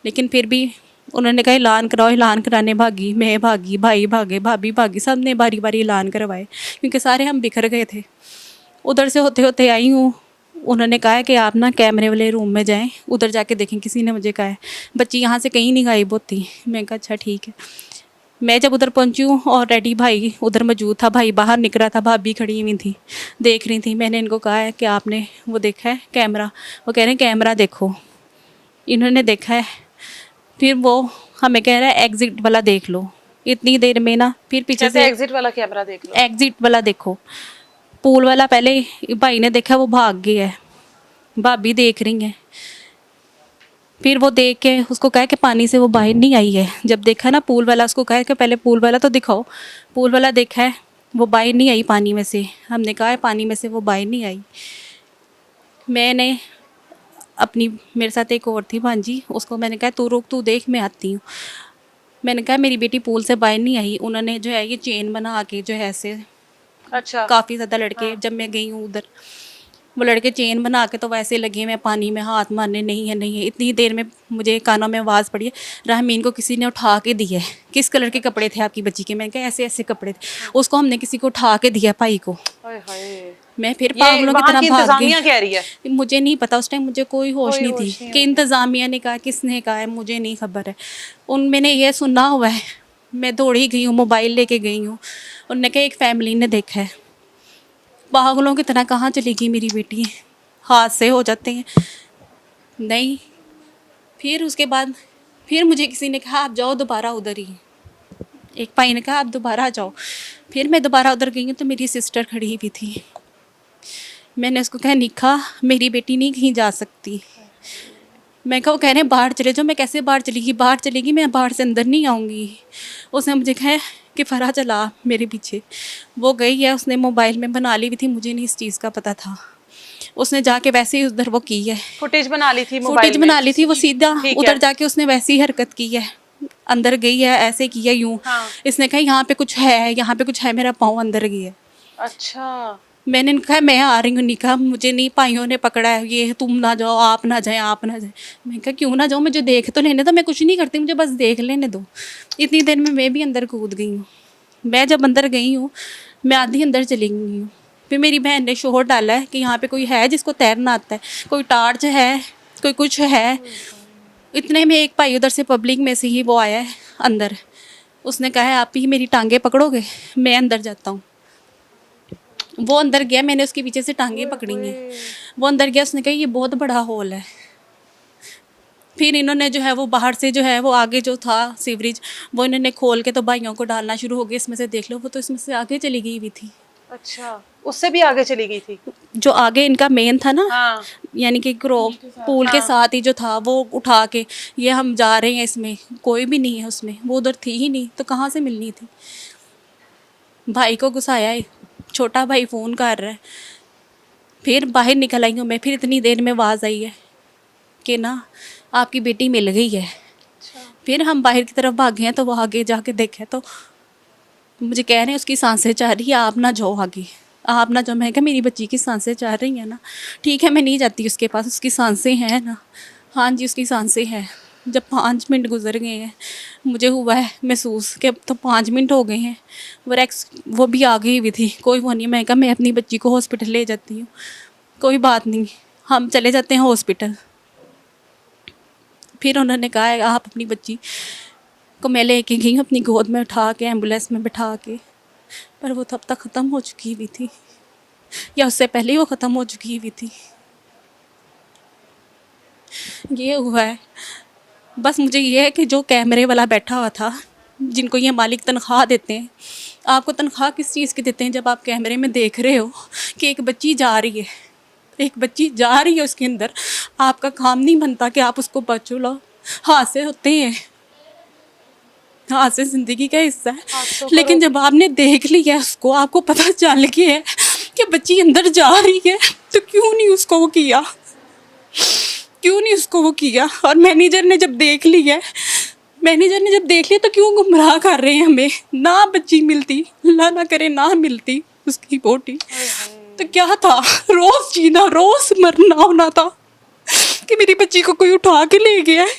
लेकिन फिर भी उन्होंने कहा ऐलान कराओ। ऐलान कराने भागी, मैं भागी, भाई भागे, भाभी भागी, सब ने बारी बारी ऐलान करवाए क्योंकि सारे हम बिखर गए थे। उधर से होते होते आई हूँ। उन्होंने कहा है कि आप ना कैमरे वाले रूम में जाएं, उधर जाके देखें। किसी ने मुझे कहा है बच्ची यहाँ से कहीं नहीं गायब होती। मैं कहा अच्छा ठीक है। मैं जब उधर पहुंची हूँ ऑलरेडी भाई उधर मौजूद था। भाई बाहर निकला था, भाभी खड़ी हुई थी देख रही थी। मैंने इनको कहा है कि आपने वो देखा है कैमरा? वो कह रहे हैं कैमरा देखो। इन्होंने देखा है। फिर वो हमें कह रहा है एग्जिट वाला देख लो। इतनी देर में ना फिर पीछे कहते से एग्जिट वाला कैमरा देख लो। एग्जिट वाला देखो। पूल वाला पहले भाई ने देखा, वो भाग गया है। भाभी देख रही हैं। फिर वो देख के उसको कहा कि पानी से वो बाहर नहीं आई है। जब देखा ना पूल वाला, उसको कहा कि पहले पूल वाला तो दिखाओ। पूल वाला देखा है, वो बाहर नहीं आई पानी में से। हमने कहा है पानी में से वो बाहर नहीं आई। मैंने अपनी, मेरे साथ एक और थी भांजी, उसको मैंने कहा तू रुक, तू देख, मैं आती हूँ। मैंने कहा मेरी बेटी पूल से बाहर नहीं आई। उन्होंने जो है ये चेन बना के जो है ऐसे, अच्छा। काफ़ी ज़्यादा लड़के जब मैं गई हूँ उधर, वो लड़के चेन बना के तो वैसे लगे मैं पानी में हाथ मारने, नहीं है नहीं है। इतनी देर में मुझे कानों में आवाज़ पड़ी है रामीन को किसी ने उठा के दी है। किस कलर के कपड़े थे आपकी बच्ची के? मैंने कहा ऐसे ऐसे कपड़े थे। उसको हमने किसी को उठा के दिया भाई को। हाय हाय। मैं फिर ये पागलों की वहाँ तरह की भाग इंतजामिया गई। कह रही है? मुझे नहीं पता, उस टाइम मुझे कोई होश कोई नहीं होश थी नहीं कि इंतज़ामिया ने कहा, किसने कहा है, मुझे नहीं खबर है। मैंने ये सुना हुआ है। मैं दौड़ी गई हूँ, मोबाइल लेके गई हूँ। उन्होंने कहा एक फैमिली ने देखा है। पागलों की तरह कहाँ चली गई मेरी बेटी? हादसे हो जाते हैं। नहीं, फिर उसके बाद फिर मुझे किसी ने कहा आप जाओ दोबारा उधर ही। एक भाई ने कहा आप दोबारा जाओ। फिर मैं दोबारा उधर गई हूँ तो मेरी सिस्टर खड़ी हुई थी। मैंने उसको कहा निखा मेरी बेटी नहीं कहीं जा सकती। मैं कहा वो कह रहे हैं बाहर चले जाओ। मैं कैसे बाहर चलेगी? बाहर चलेगी, मैं बाहर से अंदर नहीं आऊँगी। उसने मुझे कहा कि फरा चला मेरे पीछे। वो गई है, उसने मोबाइल में बना ली हुई थी, मुझे नहीं इस चीज़ का पता था। उसने जाके वैसे ही उधर वो की है, फुटेज बना ली थी मोबाइल फुटेज में? बना ली थी। वो सीधा ठीक उधर है। जाके उसने वैसी ही हरकत की है, अंदर गई है, ऐसे किया यूं। हाँ। इसने कहा यहाँ पे कुछ है, यहाँ पे कुछ है, मेरा पाँव अंदर गया है। अच्छा। मैंने इनको कहा मैं आ रही हूँ। नहीं कहा मुझे नहीं, भाइयों ने पकड़ा है, ये तुम ना जाओ, आप ना जाए, आप ना जाए। मैं कहा क्यों ना जाऊँ, मुझे देख तो लेने दो, मैं कुछ नहीं करती, मुझे बस देख लेने दो। इतनी देर में मैं भी अंदर कूद गई हूँ। मैं जब अंदर गई हूँ, मैं आधी अंदर चली गई हूँ। फिर मेरी बहन ने शोर डाला है कि यहाँ पे कोई है जिसको तैरना आता है, कोई टार्च है, कोई कुछ है। इतने में एक भाई उधर से पब्लिक में से ही वो आया है अंदर। उसने कहा है आप ही मेरी टांगे पकड़ोगे, मैं अंदर जाता हूँ। वो अंदर गया, मैंने उसके पीछे से टांगे पकड़ी हैं। वो अंदर गया, उसने कहा ये बहुत बड़ा हॉल है। फिर इन्होंने जो है वो बाहर से जो है वो आगे जो था सीवरेज, वो इन्होंने खोल के तो भाइयों को डालना शुरू हो गया, इसमें से देख लो। वो तो इसमें से आगे चली गई हुई थी। अच्छा, उससे भी आगे चली गई थी? जो आगे इनका मेन था ना, हाँ। यानी कि पूल के साथ ही जो था, वो उठा के ये हम जा रहे हैं, इसमें कोई भी नहीं है, उसमें वो उधर थी ही नहीं, तो कहाँ से मिलनी थी। भाई को गुस्साया है, छोटा भाई फ़ोन कर रहा है। फिर बाहर निकल आई हूँ मैं। फिर इतनी देर में आवाज़ आई है कि ना आपकी बेटी मिल गई है। फिर हम बाहर की तरफ भागे हैं, तो वो आगे जाके देखे तो मुझे कह रहे हैं उसकी सांसें चाह रही है, आप ना जाओ आगे, आप ना जाओ। मैं कहा मेरी बच्ची की सांसें चाह रही हैं ना, ठीक है मैं नहीं जाती उसके पास, उसकी सांसें हैं ना। हाँ जी उसकी सांसें हैं। जब 5 मिनट गुजर गए हैं, मुझे हुआ है महसूस कि अब तो 5 मिनट हो गए हैं। वो भी आ गई हुई थी, कोई वो नहीं। मैं कहा मैं अपनी बच्ची को हॉस्पिटल ले जाती हूँ, कोई बात नहीं। हम चले जाते हैं हॉस्पिटल। फिर उन्होंने कहा है आप अपनी बच्ची को मैं लेके गई अपनी गोद में उठा के एम्बुलेंस में बिठा के, पर वो तब तक ख़त्म हो चुकी हुई थी, या उससे पहले ही वो ख़त्म हो चुकी हुई थी। ये हुआ है। बस मुझे ये है कि जो कैमरे वाला बैठा हुआ था, जिनको ये मालिक तनख्वाह देते हैं, आपको तनख्वाह किस चीज़ की देते हैं? जब आप कैमरे में देख रहे हो कि एक बच्ची जा रही है, एक बच्ची जा रही है उसके अंदर, आपका काम नहीं बनता कि आप उसको बचो लो। हादसे होते हैं, हादसे ज़िंदगी का हिस्सा है, लेकिन जब आपने देख लिया उसको, आपको पता चल गया है कि बच्ची अंदर जा रही है, तो क्यों नहीं उसको वो किया? क्यों नहीं उसको वो किया? और मैनेजर ने जब देख लिया, तो क्यों गुमराह कर रहे हैं हमें? ना बच्ची मिलती, अल्लाह ना करे ना मिलती उसकी बोटी, तो क्या था? रोज़ जीना, रोज़ मरना होना था कि मेरी बच्ची को कोई उठा के ले गया है।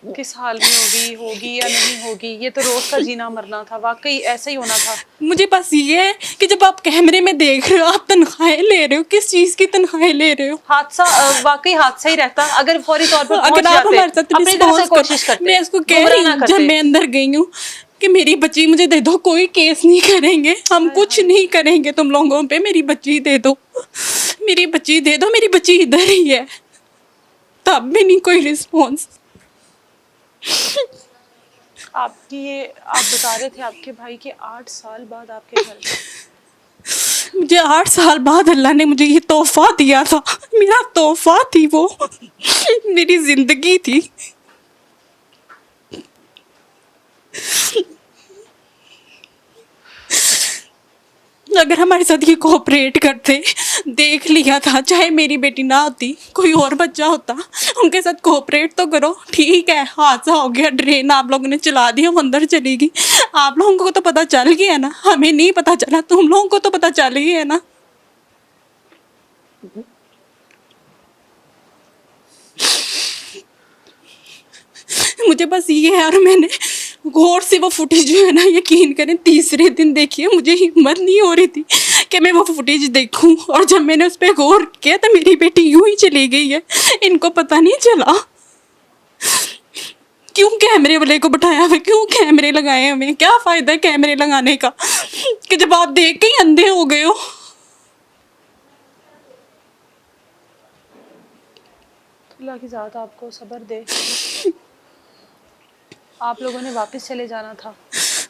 किस हाल में होगी या नहीं होगी, ये तो रोज का जीना मरना था। वाकई ऐसा ही होना था। मुझे बस ये है कि जब आप कैमरे में देख रहे हो, आप तनख्वाहें ले रहे हो, किस चीज़ की तनख्वाहें ले रहे हो? हादसा वाकई हादसा ही रहता अगर फौरी तौर पर अगर आप हमारे साथ अपनी तरफ से रिस्पॉन्स कोशिश करते। मैं उसको कह रही हूँ जब मैं अंदर गई हूँ कि मेरी बच्ची मुझे दे दो, कोई केस नहीं करेंगे, हम कुछ नहीं करेंगे तुम लोगों पे, मेरी बच्ची दे दो, मेरी बच्ची दे दो, मेरी बच्ची इधर ही है, तब भी नहीं कोई रिस्पॉन्स। आपकी ये आप बता रहे थे आपके भाई के 8 साल बाद आपके घर मुझे 8 साल बाद अल्लाह ने मुझे ये तोहफा दिया था, मेरा तोहफा थी वो, मेरी जिंदगी थी। अगर हमारे साथ ये कोऑपरेट करते, देख लिया था, चाहे मेरी बेटी ना होती, कोई और बच्चा होता, उनके साथ कोऑपरेट तो करो। ठीक है, हादसा हो गया, ड्रेन आप लोगों ने चला दिया, वो अंदर चली गई, आप लोगों को तो पता चल गया ना, हमें नहीं पता चला, तुम लोगों को तो पता चल गया ना। मुझे बस ये है, और मैंने गौर से वो फुटेज जो है ना, यकीन करें तीसरे दिन देखी है, मुझे हिम्मत नहीं हो रही थी कि मैं वो फुटेज देखूं, और जब मैंने उस पर गौर किया तो मेरी बेटी यूं ही चली गई है, इनको पता नहीं चला। क्यों कैमरे वाले को बिठाया हमें, क्यों कैमरे लगाए हमें? क्या फ़ायदा है कैमरे लगाने का कि जब आप देख के ही अंधे हो गए हो। अल्लाह की ज़ात आपको सब्र दे। आप लोगों ने वापस चले जाना था।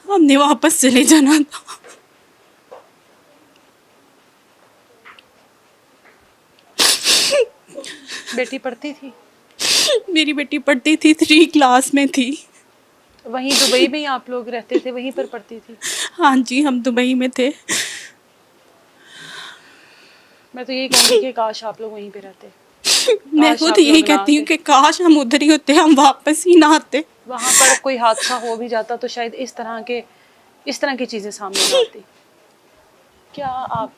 हमने वापस चले जाना था। बेटी पढ़ती थी? मेरी बेटी पढ़ती थी, 3 क्लास में थी। वहीं दुबई में ही आप लोग रहते थे, वहीं पर पढ़ती थी? हाँ जी, हम दुबई में थे। मैं तो यही कहूँगी कि काश आप लोग वहीं पे रहते। मैं खुद यही कहती हूँ कि काश हम उधर ही होते, हम वापस ही ना आते। वहाँ पर कोई हादसा हो भी जाता तो शायद इस तरह की चीज़ें सामने ना आती। क्या आप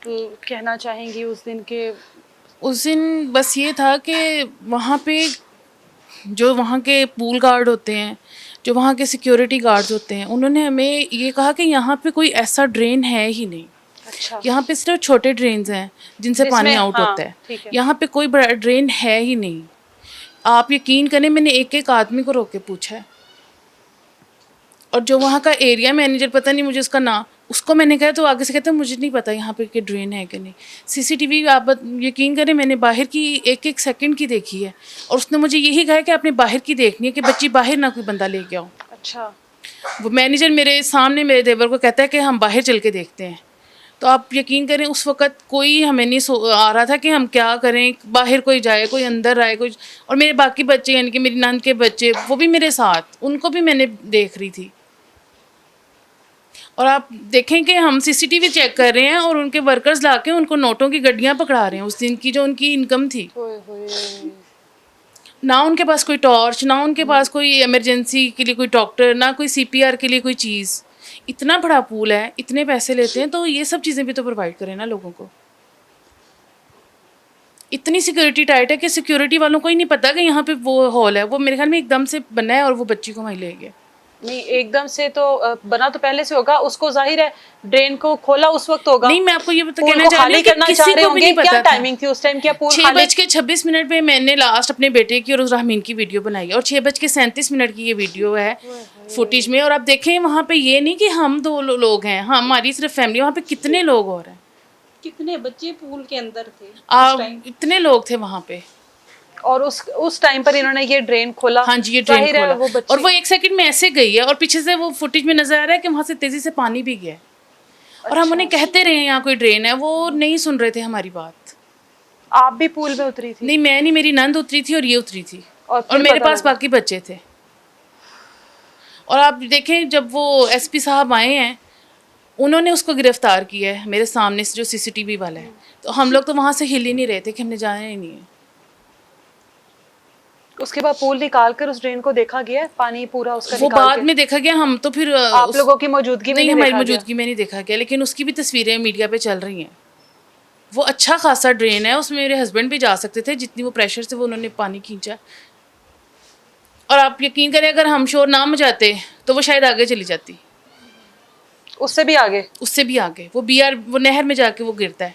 कहना चाहेंगी उस दिन के? उस दिन बस ये था कि वहाँ पे जो वहाँ के पूल गार्ड होते हैं, जो वहाँ के सिक्योरिटी गार्ड्स होते हैं, उन्होंने हमें ये कहा कि यहाँ पे कोई ऐसा ड्रेन है ही नहीं। अच्छा। यहाँ पे सिर्फ छोटे ड्रेन्स हैं जिनसे पानी आउट हाँ, होता ठीक है। यहाँ पे कोई बड़ा ड्रेन है ही नहीं। आप यकीन करें, मैंने एक एक आदमी को रोक के पूछा है, और जो वहाँ का एरिया मैनेजर, पता नहीं मुझे उसका नाम, उसको मैंने कहा तो आगे से कहते हैं मुझे नहीं पता यहाँ पे कि ड्रेन है कि नहीं। सीसीटीवी आप यकीन करें मैंने बाहर की एक एक सेकंड की देखी है, और उसने मुझे यही कहा कि आपने बाहर की देखनी है कि बच्ची बाहर ना कोई बंदा ले गया हो। अच्छा। वो मैनेजर मेरे सामने मेरे देवर को कहता है कि हम बाहर चल के देखते हैं। तो आप यकीन करें उस वक़्त कोई हमें नहीं आ रहा था कि हम क्या करें, बाहर कोई जाए, कोई अंदर आए, कोई। और मेरे बाकी बच्चे यानी कि मेरी नंद के बच्चे वो भी मेरे साथ, उनको भी मैंने देख रही थी। और आप देखें कि हम सीसीटीवी चेक कर रहे हैं और उनके वर्कर्स लाके उनको नोटों की गड्डियाँ पकड़ा रहे हैं उस दिन की जो उनकी इनकम थी। ना उनके पास कोई टॉर्च, ना उनके पास कोई इमरजेंसी के लिए कोई डॉक्टर, ना कोई सीपीआर के लिए कोई चीज़। इतना बड़ा पूल है, इतने पैसे लेते हैं, तो ये सब चीज़ें भी तो प्रोवाइड करें ना लोगों को। इतनी सिक्योरिटी टाइट है कि सिक्योरिटी वालों को ही नहीं पता कि यहाँ पे वो हॉल है। वो मेरे ख्याल में एकदम से बना है और वो बच्ची को वहीं ले गए। नहीं एकदम से तो बना तो पहले से होगा, उसको जाहिर है ड्रेन को खोला उस वक्त होगा। नहीं, मैं आपको ये पूल कहना को चाह रही खाली हूँ कि करना किसी चाह रहे को भी होंगे। नहीं पता क्या था। टाइमिंग थी उस टाइम? क्या पूल 6:26 पे मैंने लास्ट अपने बेटे की और उस रहमीन की वीडियो बनाई है, और 6:37 की ये वीडियो है फुटेज में। और आप देखें वहाँ पे ये नहीं कि हम दो लोग हैं, हमारी सिर्फ फैमिली, वहाँ पे कितने लोग और हैं, कितने बच्चे पूल के अंदर थे इतने लोग थे वहाँ पे। और उस टाइम पर इन्होंने ये ड्रेन खोला। हाँ जी, ये ड्रेन जाहिर है खोला, वो बच्चे और वो 1 सेकंड में ऐसे गई है, और पीछे से वो फुटेज में नजर आ रहा है कि वहाँ से तेजी से पानी भी गया है। और हम उन्हें कहते रहे यहाँ कोई ड्रेन है, वो नहीं सुन रहे थे हमारी बात। आप भी पूल में उतरी थी? नहीं, मैं नहीं, मेरी नंद उतरी थी और ये उतरी थी, और और फिर मेरे पता पास लगा। बाकी बच्चे थे। और आप देखें जब वो एसपी साहब आए हैं, उन्होंने उसको गिरफ्तार किया है मेरे सामने से, जो सीसीटीवी वाला है। तो हम लोग तो वहाँ से हिल ही नहीं रहे थे कि हमने जाना ही नहीं है। उसके बाद पूल निकाल कर उस ड्रेन को देखा गया है, पानी पूरा उसका वो निकाल बाद के? में देखा गया, हम तो फिर आप लोगों की मौजूदगी में नहीं, नहीं हमारी देखा गया? मौजूदगी में नहीं देखा गया, लेकिन उसकी भी तस्वीरें मीडिया पे चल रही हैं। वो अच्छा खासा ड्रेन है, उसमें मेरे हस्बैंड भी जा सकते थे, जितनी वो प्रेशर से वो उन्होंने पानी खींचा। और आप यकीन करें, अगर हम शोर ना मचाते तो वो शायद आगे चली जाती, उससे भी आगे? उससे भी आगे। वो नहर में जाके वो गिरता है,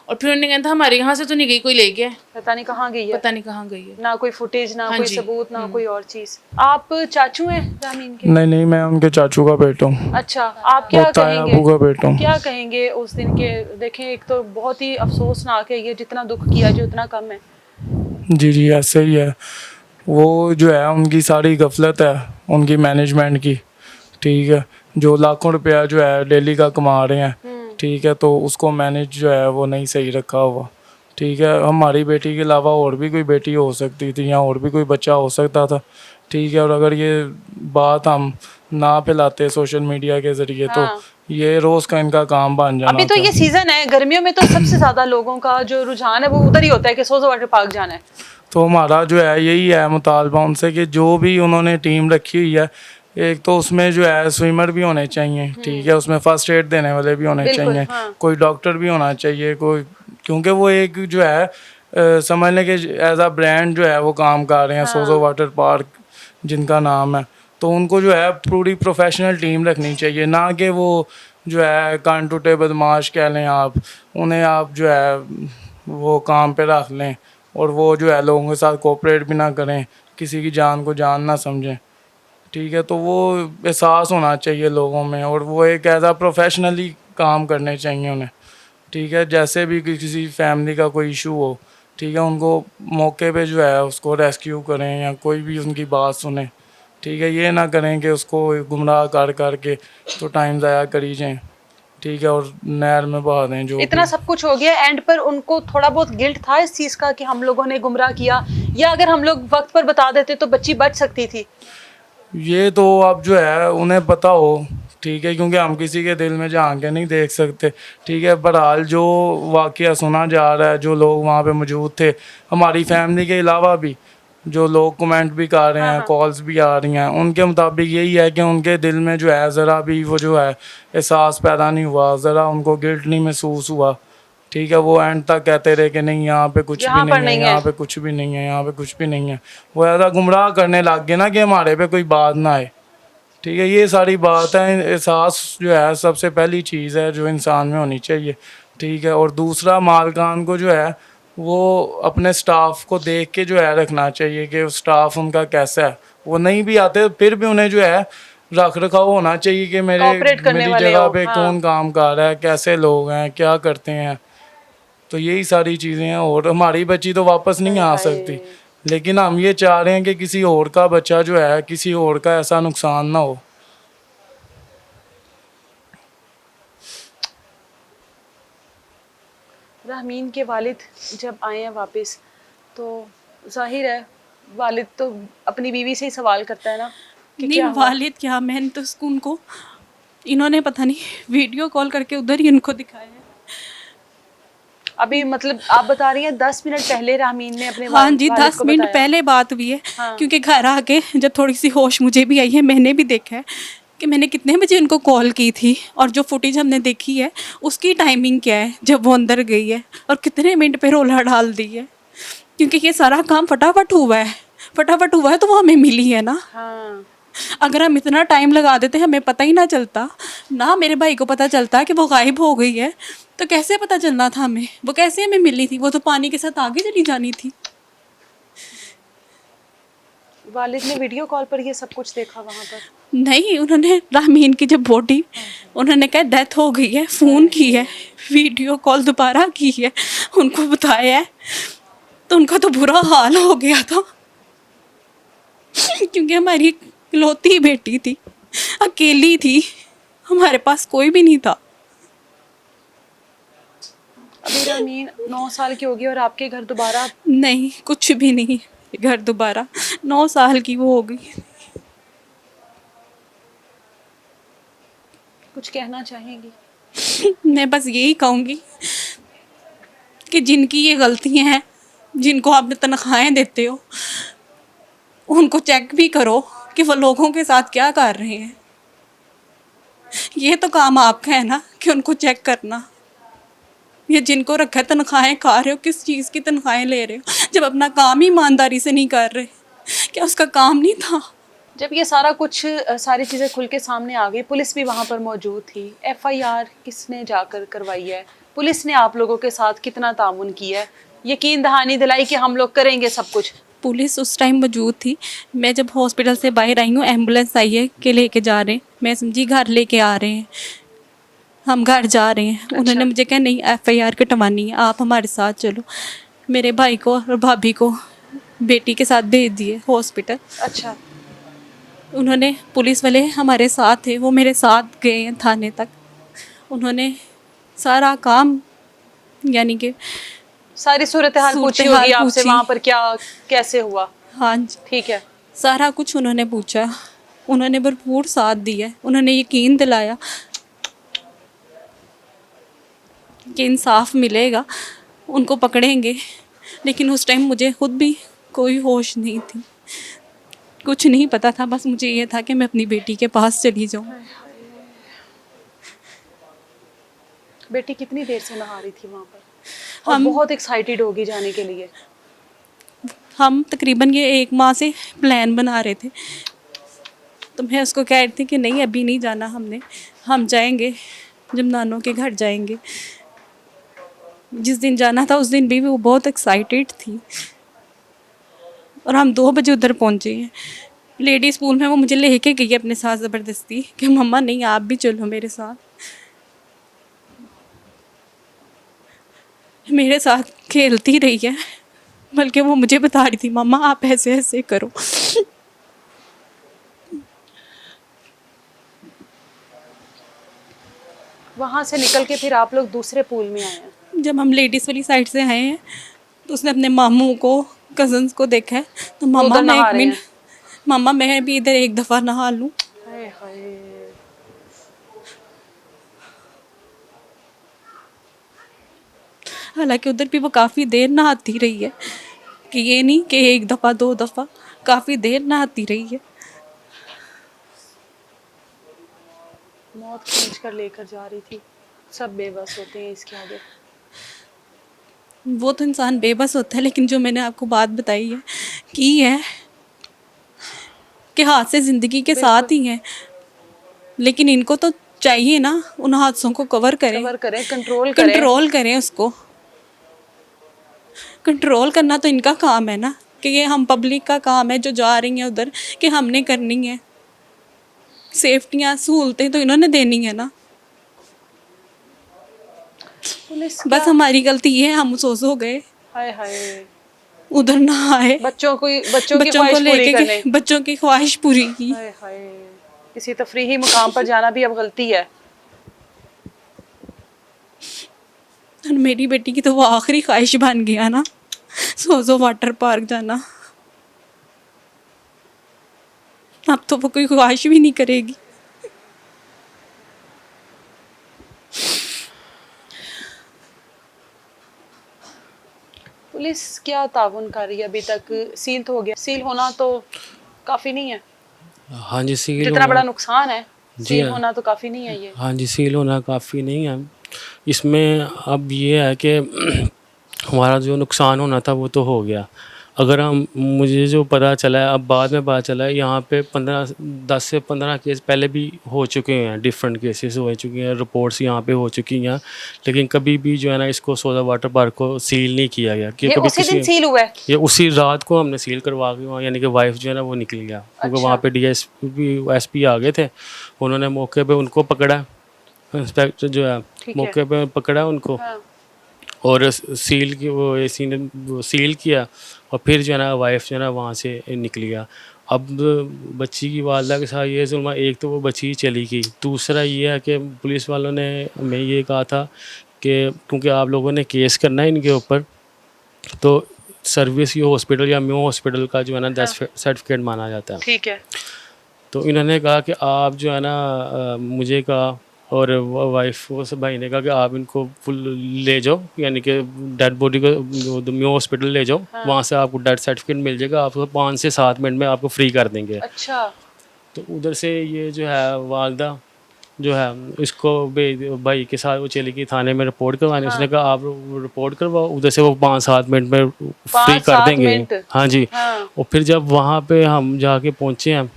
और फिर उन्होंने कहा था हमारे यहाँ से तो नहीं गई, कोई ले गया है, पता नहीं कहाँ गई है, पता नहीं कहाँ गई है। ना कोई फुटेज, ना हाँ कोई जी। सबूत, ना कोई और चीज। आप चाचू हैं रामीन के? नहीं नहीं, मैं उनके चाचू का बेटा हूँ। अच्छा, आप क्या और ताया कहेंगे? अबू का बेटा हूँ। क्या कहेंगे उस दिन के? देखें, एक तो बहुत ही अफसोसनाक है ये, जितना दुख किया जो उतना कम है। जी जी, ऐसे ही है। वो जो है उनकी सारी गफलत है उनकी मैनेजमेंट की, ठीक है। जो लाखों रुपया जो है डेली का कमा रहे हैं, ठीक है, तो उसको मैनेज जो है वो नहीं सही रखा हुआ, ठीक है। हमारी बेटी के अलावा और भी कोई बेटी हो सकती थी, या और भी कोई बच्चा हो सकता था, ठीक है। और अगर ये बात हम ना फैलाते सोशल मीडिया के ज़रिए तो ये रोज़ का इनका काम बन जाना अभी तो था। ये सीजन है, गर्मियों में तो सबसे ज्यादा लोगों का जो रुझान है वो उधर ही होता है कि सोजो वाटर पार्क जाना है। तो हमारा जो है यही है मुतालबा उनसे कि जो भी उन्होंने टीम रखी हुई है, एक तो उसमें जो है स्विमर भी होने चाहिए, ठीक है, उसमें फर्स्ट एड देने वाले भी होने बिल्कुल, चाहिए, हाँ। कोई डॉक्टर भी होना चाहिए, कोई, क्योंकि वो एक जो है समझ लें कि एज अ ब्रांड जो है वो काम कर रहे हैं, सोजो वाटर पार्क जिनका नाम है। तो उनको जो है पूरी प्रोफेशनल टीम रखनी चाहिए, ना कि वो जो है कान टूटे बदमाश कह लें आप उन्हें, आप जो है वो काम पे रख लें और वो जो है लोगों के साथ कोऑपरेट भी ना करें, किसी की जान को जान ना समझें, ठीक है। तो वो एहसास होना चाहिए लोगों में, और वो एक एज आ प्रोफेशनली काम करने चाहिए उन्हें, ठीक है। जैसे भी किसी फैमिली का कोई इशू हो, ठीक है, उनको मौके पे जो है उसको रेस्क्यू करें या कोई भी उनकी बात सुने, ठीक है। ये ना करें कि उसको गुमराह कर के तो टाइम ज़ाया करी जाएँ, ठीक है, और नहर में बहा दें। जो इतना सब कुछ हो गया, एंड पर उनको थोड़ा बहुत गिल्ट था इस चीज का कि हम लोगों ने गुमराह किया, या अगर हम लोग वक्त पर बता देते तो बच्ची बच सकती थी? ये तो अब जो है उन्हें पता हो, ठीक है, क्योंकि हम किसी के दिल में झांक के नहीं देख सकते, ठीक है। बहरहाल जो वाक़या सुना जा रहा है, जो लोग वहाँ पे मौजूद थे, हमारी फैमिली के अलावा भी जो लोग कमेंट भी कर रहे हैं, कॉल्स भी आ रही हैं, उनके मुताबिक यही है कि उनके दिल में जो है ज़रा भी वो जो है एहसास पैदा नहीं हुआ, ज़रा उनको गिल्ट नहीं महसूस हुआ, ठीक है। वो एंड तक कहते रहे कि नहीं यहाँ पे कुछ भी नहीं है, यहाँ पे कुछ भी नहीं है, यहाँ पे कुछ भी नहीं है। वो ऐसा गुमराह करने लग गए ना कि हमारे पे कोई बात ना आए, ठीक है। ये सारी बात है, एहसास जो है सबसे पहली चीज़ है जो इंसान में होनी चाहिए, ठीक है। और दूसरा, मालकान को जो है वो अपने स्टाफ को देख के जो है रखना चाहिए कि स्टाफ उनका कैसा है। वो नहीं भी आते फिर भी उन्हें जो है रख रखाव होना चाहिए कि मेरी जगह पे कौन काम कर रहा है, कैसे लोग हैं, क्या करते हैं। तो यही सारी चीज़ें हैं। और हमारी बच्ची तो वापस नहीं आ सकती, लेकिन हम ये चाह रहे हैं कि किसी और का बच्चा जो है, किसी और का ऐसा नुकसान ना हो। रहमीन के वालिद जब आए हैं वापस, तो जाहिर है वालिद तो अपनी बीवी से ही सवाल करता है ना कि नहीं, क्या हुआ? वालिद क्या, मैंने तो उसको उनको इन्होंने पता नहीं वीडियो कॉल करके उधर ही उनको दिखाया है। अभी मतलब आप बता रही हैं 10 मिनट पहले रामीन ने अपने हाँ जी, वालिद 10 को मिनट बताया। पहले बात हुई है। हाँ। क्योंकि घर आके जब थोड़ी सी होश मुझे भी आई है, मैंने भी देखा है कि मैंने कितने बजे उनको कॉल की थी, और जो फुटेज हमने देखी है उसकी टाइमिंग क्या है जब वो अंदर गई है, और कितने मिनट पे रोला डाल दी है। क्योंकि ये सारा काम फटाफट हुआ है तो वो हमें मिली है ना। हाँ, अगर हम इतना टाइम लगा देते हमें पता ही ना चलता ना, मेरे भाई को पता चलता कि वो गायब हो गई है, तो कैसे पता चलना था हमें? वो कैसे हमें मिली थी? वो तो पानी के साथ आगे चली जानी थी। वालिद ने वीडियो कॉल पर ये सब कुछ देखा वहाँ पर? नहीं, उन्होंने रामीन की जब बॉडी, उन्होंने कहा डेथ हो गई है, फ़ोन की है, वीडियो कॉल दोबारा की है, उनको बताया है, तो उनका तो बुरा हाल हो गया था क्योंकि हमारी इकलौती बेटी थी, अकेली थी, हमारे पास कोई भी नहीं था। अभी रामीन 9 साल की होगी और आपके घर दोबारा नहीं, कुछ भी नहीं, घर दोबारा 9 साल की वो हो गई। कुछ कहना चाहेंगी? मैं बस यही कहूँगी कि जिनकी ये गलतियाँ हैं, जिनको आप तनख्वाहें देते हो, उनको चेक भी करो कि वो लोगों के साथ क्या कर रहे हैं। ये तो काम आपका है ना कि उनको चेक करना। ये जिनको रखा है, तनख्वाहें खा रहे हो, किस चीज़ की तनख्वाहें ले रहे हो जब अपना काम ही ईमानदारी से नहीं कर रहे? क्या उसका काम नहीं था? जब ये सारा कुछ सारी चीज़ें खुल के सामने आ गई, पुलिस भी वहाँ पर मौजूद थी, FIR किसने जाकर करवाई है? पुलिस ने आप लोगों के साथ कितना ताउन किया है? यकीन दहानी दिलाई कि हम लोग करेंगे सब कुछ? पुलिस उस टाइम मौजूद थी। मैं जब हॉस्पिटल से बाहर आई हूँ, एम्बुलेंस आई है कि लेके जा रहे हैं, मैं समझी घर लेके आ रहे हैं, हम घर जा रहे हैं। उन्होंने मुझे कहा नहीं, FIR कटवानी है, आप हमारे साथ चलो। मेरे भाई को और भाभी को बेटी के साथ भेज दिए हॉस्पिटल। अच्छा, उन्होंने, पुलिस वाले हमारे साथ थे, वो मेरे साथ गए हैं थाने तक। उन्होंने सारा काम, यानी कि सारी सूरत हाल पूछी सूरत-ए-हाल होगी आपसे, पूछी। वहाँ पर क्या कैसे हुआ? हाँ जी, ठीक है। सारा कुछ उन्होंने पूछा, उन्होंने भरपूर साथ दिया, उन्होंने यकीन दिलाया कि इंसाफ मिलेगा, उनको पकड़ेंगे। लेकिन उस टाइम मुझे खुद भी कोई होश नहीं थी, कुछ नहीं पता था, बस मुझे ये था कि मैं अपनी बेटी के पास चली जाऊँ। बेटी कितनी देर से नहा रही थी वहाँ पर? और हम बहुत एक्साइटेड होगी जाने के लिए। हम तकरीबन ये 1 माह से प्लान बना रहे थे, तो मैं उसको कह रही थी कि नहीं अभी नहीं जाना हमने, हम जाएंगे जब नानों के घर जाएंगे। जिस दिन जाना था उस दिन भी वो बहुत एक्साइटेड थी, और हम 2 बजे उधर पहुंचे हैं। लेडी स्कूल में वो मुझे लेके गई अपने साथ ज़बरदस्ती कि मम्मा नहीं आप भी चलो मेरे साथ। मेरे साथ खेलती रही है, बल्कि वो मुझे बता रही थी मम्मा आप ऐसे ऐसे करो। वहाँ से निकल के फिर आप लोग दूसरे पूल में आए हैं? जब हम लेडीज़ वाली साइड से आए हैं तो उसने अपने मामू को, कज़न्स को देखा है, तो वो मम्मा उधर मैं नहा एक रहे मिनट, मम्मा मैं भी इधर एक दफ़ा नहा लूँ। हाय हाय। हालांकि उधर भी वो काफ़ी देर नहाती रही है, कि ये नहीं कि 1 दफ़ा 2 दफ़ा, काफ़ी देर नहाती रही है। मौत खींच कर लेकर जा रही थी। सब बेबस होते हैं इसके आगे। वो तो इंसान बेबस होता है, लेकिन जो मैंने आपको बात बताई है की है कि हादसे ज़िंदगी के साथ ही हैं, लेकिन इनको तो चाहिए ना उन हादसों को कवर करें, कवर करें, कंट्रोल करें। कंट्रोल करें उसको। कंट्रोल करना तो इनका काम है ना, कि ये हम पब्लिक का काम है जो जा रही हैं उधर, कि हमने करनी है। सेफ्टियाँ सहूलतें तो इन्होंने देनी है ना। पुलिस बस हमारी गलती ये है, हम सो गए, हाय हाय। उधर ना आए, बच्चों की बच्चों को ख्वाहिश पूरी लेके करने। गए, बच्चों की ख्वाहिश पूरी की। हाय हाय। किसी तफरीही मुकाम पर जाना भी अब गलती है। और मेरी बेटी की तो वो आखिरी ख्वाहिश बन गया ना, सोजो वाटर पार्क जाना। अब तो वो कोई ख्वाहिश भी नहीं करेगी। पुलिस क्या ताउन कर रही है अभी तक? सील तो हो गया, सील होना तो काफ़ी नहीं है। हाँ जी, सील जितना बड़ा नुकसान है, जी सील हाँ। होना तो काफ़ी नहीं है ये। हाँ जी, सील होना काफ़ी नहीं है। इसमें अब ये है कि हमारा जो नुकसान होना था वो तो हो गया, अगर हम मुझे जो पता चला है, अब बाद में पता चला है, यहाँ पे 10 से 15 केस पहले भी हो चुके हैं, डिफरेंट केसेस हो चुके हैं, रिपोर्ट्स यहाँ पे हो चुकी हैं, लेकिन कभी भी जो है ना इसको सोदा वाटर पार्क को सील नहीं किया गया कि ये कभी उसी दिन किसी सील हुआ है? ये उसी रात को हमने सील करवा के वहाँ, यानी कि वाइफ जो है ना वो निकल गया, क्योंकि अच्छा। वहाँ पे DSP SP आ गए थे, उन्होंने मौके पे उनको पकड़ा, इंस्पेक्टर जो है ठीक है। मौके पे पकड़ा उनको, हाँ। और सील की वो एसी ने वो सील किया, और फिर जो है ना वाइफ जो है ना वहाँ से निकल गया। अब बच्ची की वालदा के साथ ये जुल्म, एक तो वो बच्ची चली गई, दूसरा ये है कि पुलिस वालों ने हमें ये कहा था कि क्योंकि आप लोगों ने केस करना है इनके ऊपर, तो सर्विस यू हॉस्पिटल या म्यू हॉस्पिटल का जो है ना 10 सर्टिफिकेट माना जाता है। ठीक है। तो इन्होंने कहा कि आप जो है ना मुझे कहा, और वाइफ को सब भाई ने कहा कि आप इनको फुल ले जाओ, यानी कि डेड बॉडी को म्यू हॉस्पिटल ले जाओ, वहाँ से आपको डेथ सर्टिफिकेट मिल जाएगा, आपको 5 से 7 मिनट में आपको फ्री कर देंगे। अच्छा। तो उधर से ये जो है वालदा जो है इसको भाई के साथ वो चली गई थाने में रिपोर्ट करवाने, उसने कहा आप रिपोर्ट करवाओ, उधर से वो 5-7 मिनट में फ्री कर 5-7 देंगे। मिनट? हाँ जी। हाँ। और फिर जब वहाँ पे हम जाके पहुँचे हैं,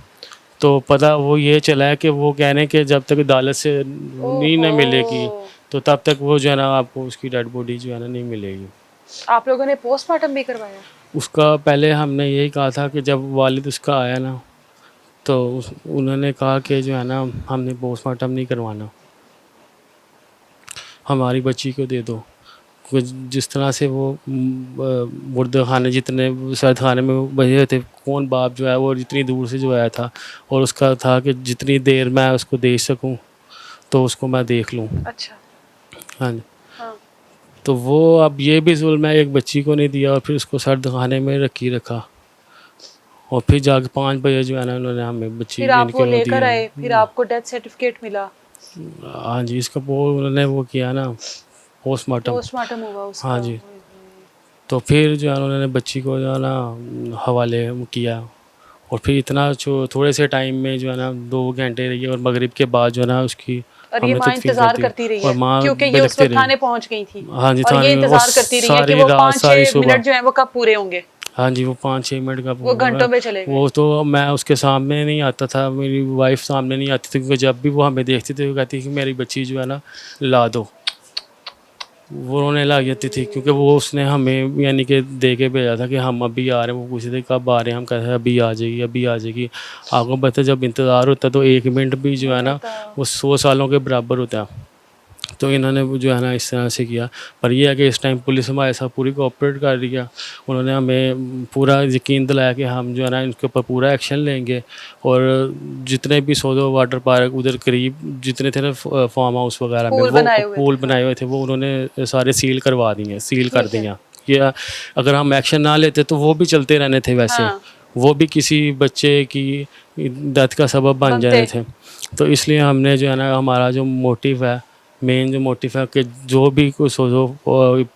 तो पता वो ये चला है कि वो कह रहे हैं कि जब तक अदालत से नहीं ना मिलेगी, तो तब तक वो जो है ना आपको उसकी डेड बॉडी जो है ना नहीं मिलेगी। आप लोगों ने पोस्टमार्टम भी करवाया? उसका पहले हमने यही कहा था कि जब वालिद उसका आया ना, तो उन्होंने कहा कि जो है ना हमने पोस्टमार्टम नहीं करवाना, हमारी बच्ची को दे दो। कुछ जिस तरह से वो मुर्द खाने जितने सर्द खाने में वो बजे थे, कौन बाप जो है वो जितनी दूर से जो आया था, और उसका था कि जितनी देर मैं उसको देख सकूं तो उसको मैं देख लूं। अच्छा। हाँ जी। हाँ। तो वो अब ये भी जुल्म है, एक बच्ची को नहीं दिया और फिर उसको सर्द खाने में रखा, और फिर जाके 5 बजे जो है ना उन्होंने हमें बच्ची फिर आप इनके वो वो लेकर दी। आए, फिर आपको डेथ सर्टिफिकेट मिला? हाँ जी, इसका वो उन्होंने वो किया ना पोस्टमार्टम। पोस्टमार्टम हुआ उसका? हाँ जी। तो फिर जो है उन्होंने बच्ची को जो है ना हवाले किया, और फिर इतना थोड़े से टाइम में जो है ना 2 घंटे रही, और मगरिब के बाद जो है ना उसकी और ये माँ इंतजार करती रही और है माँ क्योंकि ये उस बिलखती वक्त रही। थाने पहुंच गई थी? हाँ जी, और थाने ये में, इंतजार और करती रही है कि सारी वो रात, सारी 5-6 सुबह। मिनट जो है वो कब पूरे होंगे? हाँ जी, वो 5-6 मिनट का वो घंटों पे चले गए। वो तो मैं उसके सामने नहीं आता था, मेरी वाइफ सामने नहीं आती थी, क्योंकि जब भी वो हमें देखती थी वो कहती कि मेरी बच्ची जो है ना ला दो, वो रोने लग जाती थी, क्योंकि वो उसने हमें यानी कि दे के भेजा था कि हम अभी आ रहे हैं। वो पूछते थे कब आ रहे हैं, हम कहते हैं अभी आ जाएगी, अभी आ जाएगी। आपको पता है जब इंतज़ार होता है तो 1 मिनट भी जो है ना वो 100 सालों के बराबर होता है। तो इन्होंने वो जो है ना इस तरह से किया, पर यह है कि इस टाइम पुलिस हमारे साथ पूरी कोऑपरेट कर रही है। उन्होंने हमें पूरा यकीन दिलाया कि हम जो है ना इनके ऊपर पूरा एक्शन लेंगे, और जितने भी सोदो वाटर पार्क उधर करीब जितने थे ना फार्म हाउस वगैरह में, पूल वो बनाए हुए पूल थे। बनाए हुए थे, वो उन्होंने सारे सील करवा दिए, सील कर दिया। या अगर हम एक्शन ना लेते तो वो भी चलते रहने थे वैसे। हाँ। वो भी किसी बच्चे की डेथ का सबब बन बनते। जाने थे। तो इसलिए हमने जो है ना हमारा जो मोटिव है, मेन जो मोटिव है कि जो भी कोई सोजो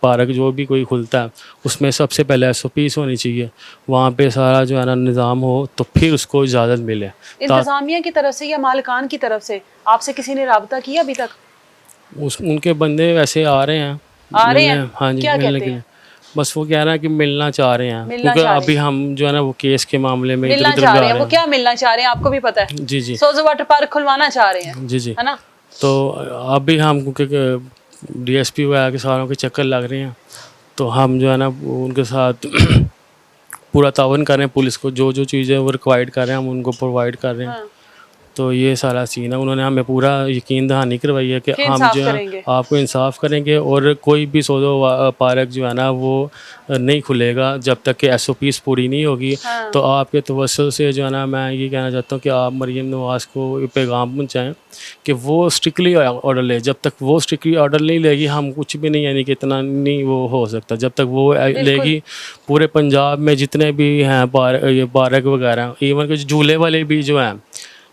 पार्क जो भी कोई खुलता है उसमें सबसे पहले SOPs होनी चाहिए, वहाँ पे सारा जो है ना निज़ाम हो, तो फिर उसको इजाज़त मिले। इंतजामिया की तरफ से या मालिकान की तरफ से आपसे किसी ने राब्ता किया अभी तक? उनके बंदे वैसे आ रहे हैं, आ रहे मिलने। हैं? हाँ जी, क्या मिलने कहते के हैं? लिए। बस वो कह रहा है कि मिलना चाह रहे हैं, मिलना क्योंकि चाह रहे अभी हम जो है ना वो केस के मामले में मिलना इधर-उधर चाह जा रहे हैं? रहे वो हैं। क्या मिलना चाह रहे हैं आपको भी पता है? जी जी सोजो वाटर पार्क खुलवाना चाह रहे हैं, जी जी। है ना? तो अभी हम क्योंकि DSP वगैरह के सारों के चक्कर लग रहे हैं, तो हम जो है ना उनके साथ पूरा तावन कर रहे हैं। पुलिस को जो जो चीज़ें वो रिक्वायर्ड कर रहे हैं हम उनको प्रोवाइड कर रहे हैं। हाँ। तो ये सारा सीन है। उन्होंने हमें पूरा यकीन दहानी करवाई है कि कि हम इंसाफ जो है करेंगे। आपको इंसाफ करेंगे, और कोई भी सोजो पार्क जो है ना वो नहीं खुलेगा जब तक कि SOPs पूरी नहीं होगी। हाँ। तो आपके तवस्सुल से जो है ना मैं ये कहना चाहता हूँ कि आप मरीम नवाज़ को ये पैगाम पहुँचाएँ कि वो स्ट्रिक्टली ऑर्डर ले। जब तक वो स्ट्रिक्टली ऑर्डर नहीं लेगी हम कुछ भी नहीं, यानी कि इतना नहीं वो हो सकता। जब तक वो लेगी, पूरे पंजाब में जितने भी हैं ये पार्क वगैरह, इवन कि झूले वाले भी जो हैं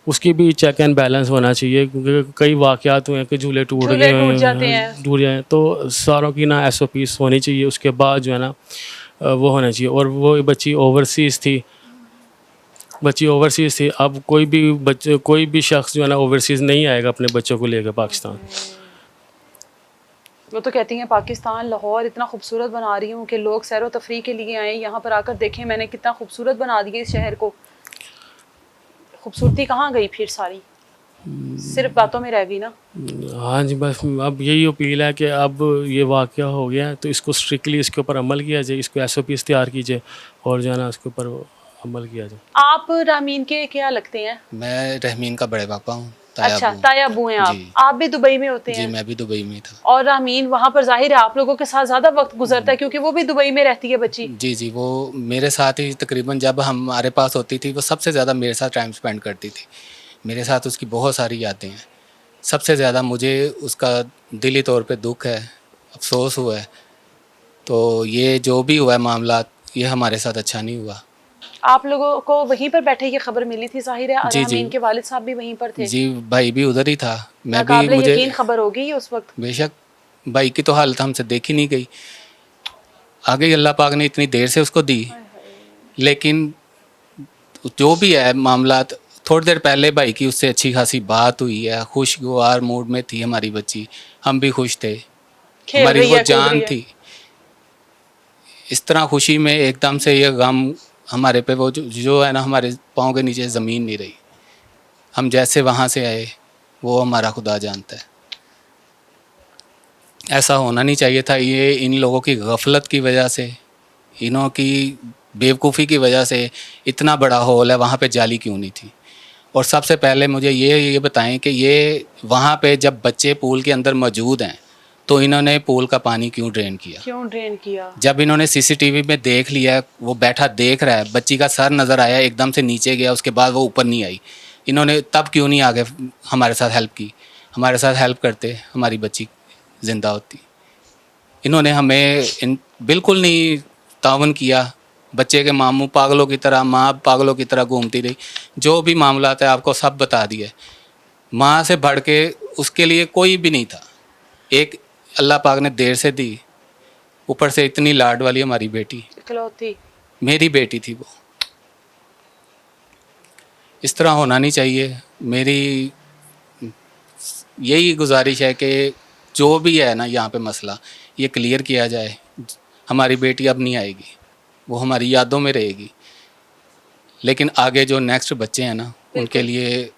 उसकी भी चेक एंड बैलेंस होना चाहिए, क्योंकि कई वाक़यात हुए हैं कि झूले टूट झूले टूट जाते हैं। टूट जाए। तो सारों की ना SOPs होनी चाहिए, उसके बाद जो है ना वो होना चाहिए। और वो बच्ची ओवरसीज़ थी, अब कोई भी शख्स जो है ना ओवरसीज़ नहीं आएगा अपने बच्चों को लेकर पाकिस्तान। वो तो कहती हैं पाकिस्तान लाहौर इतना खूबसूरत बना रही हूँ कि लोग सैर व तफरी के लिए आए, यहाँ पर आकर देखें मैंने कितना खूबसूरत बना दिया इस शहर को। खूबसूरती कहाँ गई फिर सारी, सिर्फ बातों में रह गई ना। हाँ जी, बस अब यही अपील है कि अब ये वाक़या हो गया है तो इसको स्ट्रिक्टली इसके ऊपर अमल किया जाए, इसको SOPs तैयार कीजिए और जो है ना उसके ऊपर अमल किया जाए। आप रामीन के क्या लगते हैं? मैं रहमीन का बड़े पापा हूँ, ताया अच्छा, अबू। ताया अबू हैं जी। आप भी दुबई में होते जी, हैं? मैं भी दुबई में था। और रामीन वहाँ पर जाहिर है आप लोगों के साथ ज़्यादा वक्त गुजरता है क्योंकि वो भी दुबई में रहती है बच्ची। जी जी, वो मेरे साथ ही तकरीबन जब हमारे पास होती थी वो सबसे ज़्यादा मेरे साथ टाइम स्पेंड करती थी। मेरे साथ उसकी बहुत सारी यादें हैं। सबसे ज़्यादा मुझे उसका दिली तौर पे दुख है, अफसोस हुआ है। तो ये जो भी हुआ है मामला, ये हमारे साथ अच्छा नहीं हुआ। आप लोगों को वहीं पर बैठे ये खबर मिली थी जाहिर है, जी, जी। रामीन के वालिद साहब भी वहीं पर थे। जी, भाई भी उधर ही था। मैं भी, नाकाबिले मुझे यकीन खबर होगी उस वक्त। बेशक भाई की तो हालत हमसे देखी नहीं गई। आगे अल्लाह पाक ने इतनी देर से उसको दी, लेकिन जो भी है मामला, थोड़ी देर पहले भाई की उससे अच्छी खासी बात हुई है, खुशगवार मूड में थी हमारी बच्ची, हम भी खुश थे, खेल हमारी रही वो है, कूद जान रही है। थी। इस तरह खुशी में एकदम से ये गम हमारे पे, वो जो है ना, हमारे पाँव के नीचे ज़मीन नहीं रही। हम जैसे वहाँ से आए वो हमारा खुदा जानता है। ऐसा होना नहीं चाहिए था। ये इन लोगों की गफलत की वजह से, इन्हों की बेवकूफ़ी की वजह से इतना बड़ा हॉल है, वहाँ पे जाली क्यों नहीं थी। और सबसे पहले मुझे ये बताएं कि ये वहाँ पे जब बच्चे पूल के अंदर मौजूद हैं तो इन्होंने पूल का पानी क्यों ड्रेन किया। क्यों ड्रेन किया? जब इन्होंने CCTV में देख लिया, वो बैठा देख रहा है, बच्ची का सर नज़र आया, एकदम से नीचे गया, उसके बाद वो ऊपर नहीं आई, इन्होंने तब क्यों नहीं आगे हमारे साथ हेल्प की। हमारे साथ हेल्प करते हमारी बच्ची ज़िंदा होती। इन्होंने हमें बिल्कुल नहीं तावन किया। बच्चे के मामू पागलों की तरह, माँ पागलों की तरह घूमती रही। जो भी मामला है आपको सब बता दिए। माँ से बढ़ के उसके लिए कोई भी नहीं था। एक अल्लाह पाक ने देर से दी, ऊपर से इतनी लाड वाली हमारी बेटी, इकलौती। मेरी बेटी थी वो। इस तरह होना नहीं चाहिए। मेरी यही गुजारिश है कि जो भी है ना यहाँ पे मसला, ये क्लियर किया जाए। हमारी बेटी अब नहीं आएगी, वो हमारी यादों में रहेगी, लेकिन आगे जो नेक्स्ट बच्चे हैं ना, उनके लिए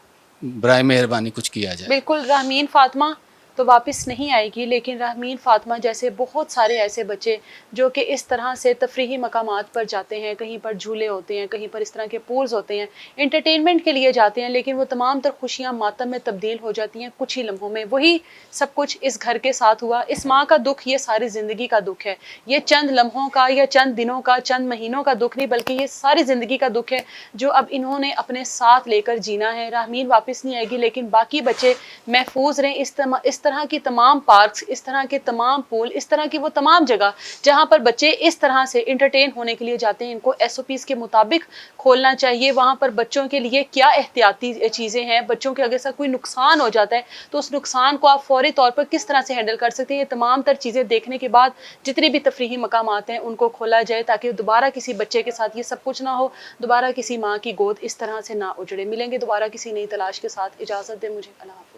बराए मेहरबानी कुछ किया जाए। बिल्कुल, रामीन फातिमा तो वापस नहीं आएगी, लेकिन रामीन फातिमा जैसे बहुत सारे ऐसे बच्चे जो कि इस तरह से तफरीही मकामात पर जाते हैं, कहीं पर झूले होते हैं, कहीं पर इस तरह के पूल्स होते हैं, इंटरटेनमेंट के लिए जाते हैं, लेकिन वो तमाम तर खुशियाँ मातम में तब्दील हो जाती हैं कुछ ही लम्हों में। वही सब कुछ इस घर के साथ हुआ। इस माँ का दुख ये सारी ज़िंदगी का दुख है। ये चंद लम्हों का या चंद दिनों का, चंद महीनों का दुख नहीं, बल्कि ये सारी ज़िंदगी का दुख है जो अब इन्होंने अपने साथ लेकर जीना है। रामीन वापस नहीं आएगी, लेकिन बाकी बच्चे महफूज रहें। इस तरह की तमाम पार्क्स, इस तरह के तमाम पूल, इस तरह की वो तमाम जगह जहाँ पर बच्चे इस तरह से इंटरटेन होने के लिए जाते हैं, इनको SOPs के मुताबिक खोलना चाहिए। वहाँ पर बच्चों के लिए क्या एहतियाती चीज़ें हैं, बच्चों के अगर से कोई नुकसान हो जाता है तो उस नुकसान को आप फौरी तौर पर किस तरह से हैंडल कर सकते हैं। ये तमाम तर चीज़ें देखने के बाद जितने भी तफरीही मकामात हैं उनको खोला जाए, ताकि दोबारा किसी बच्चे के साथ ये सब कुछ ना हो, दोबारा किसी माँ की गोद इस तरह से ना उजड़े। मिलेंगे दोबारा किसी नई तलाश के साथ। इजाज़त दें मुझे। अल्लाह हाफ़िज़।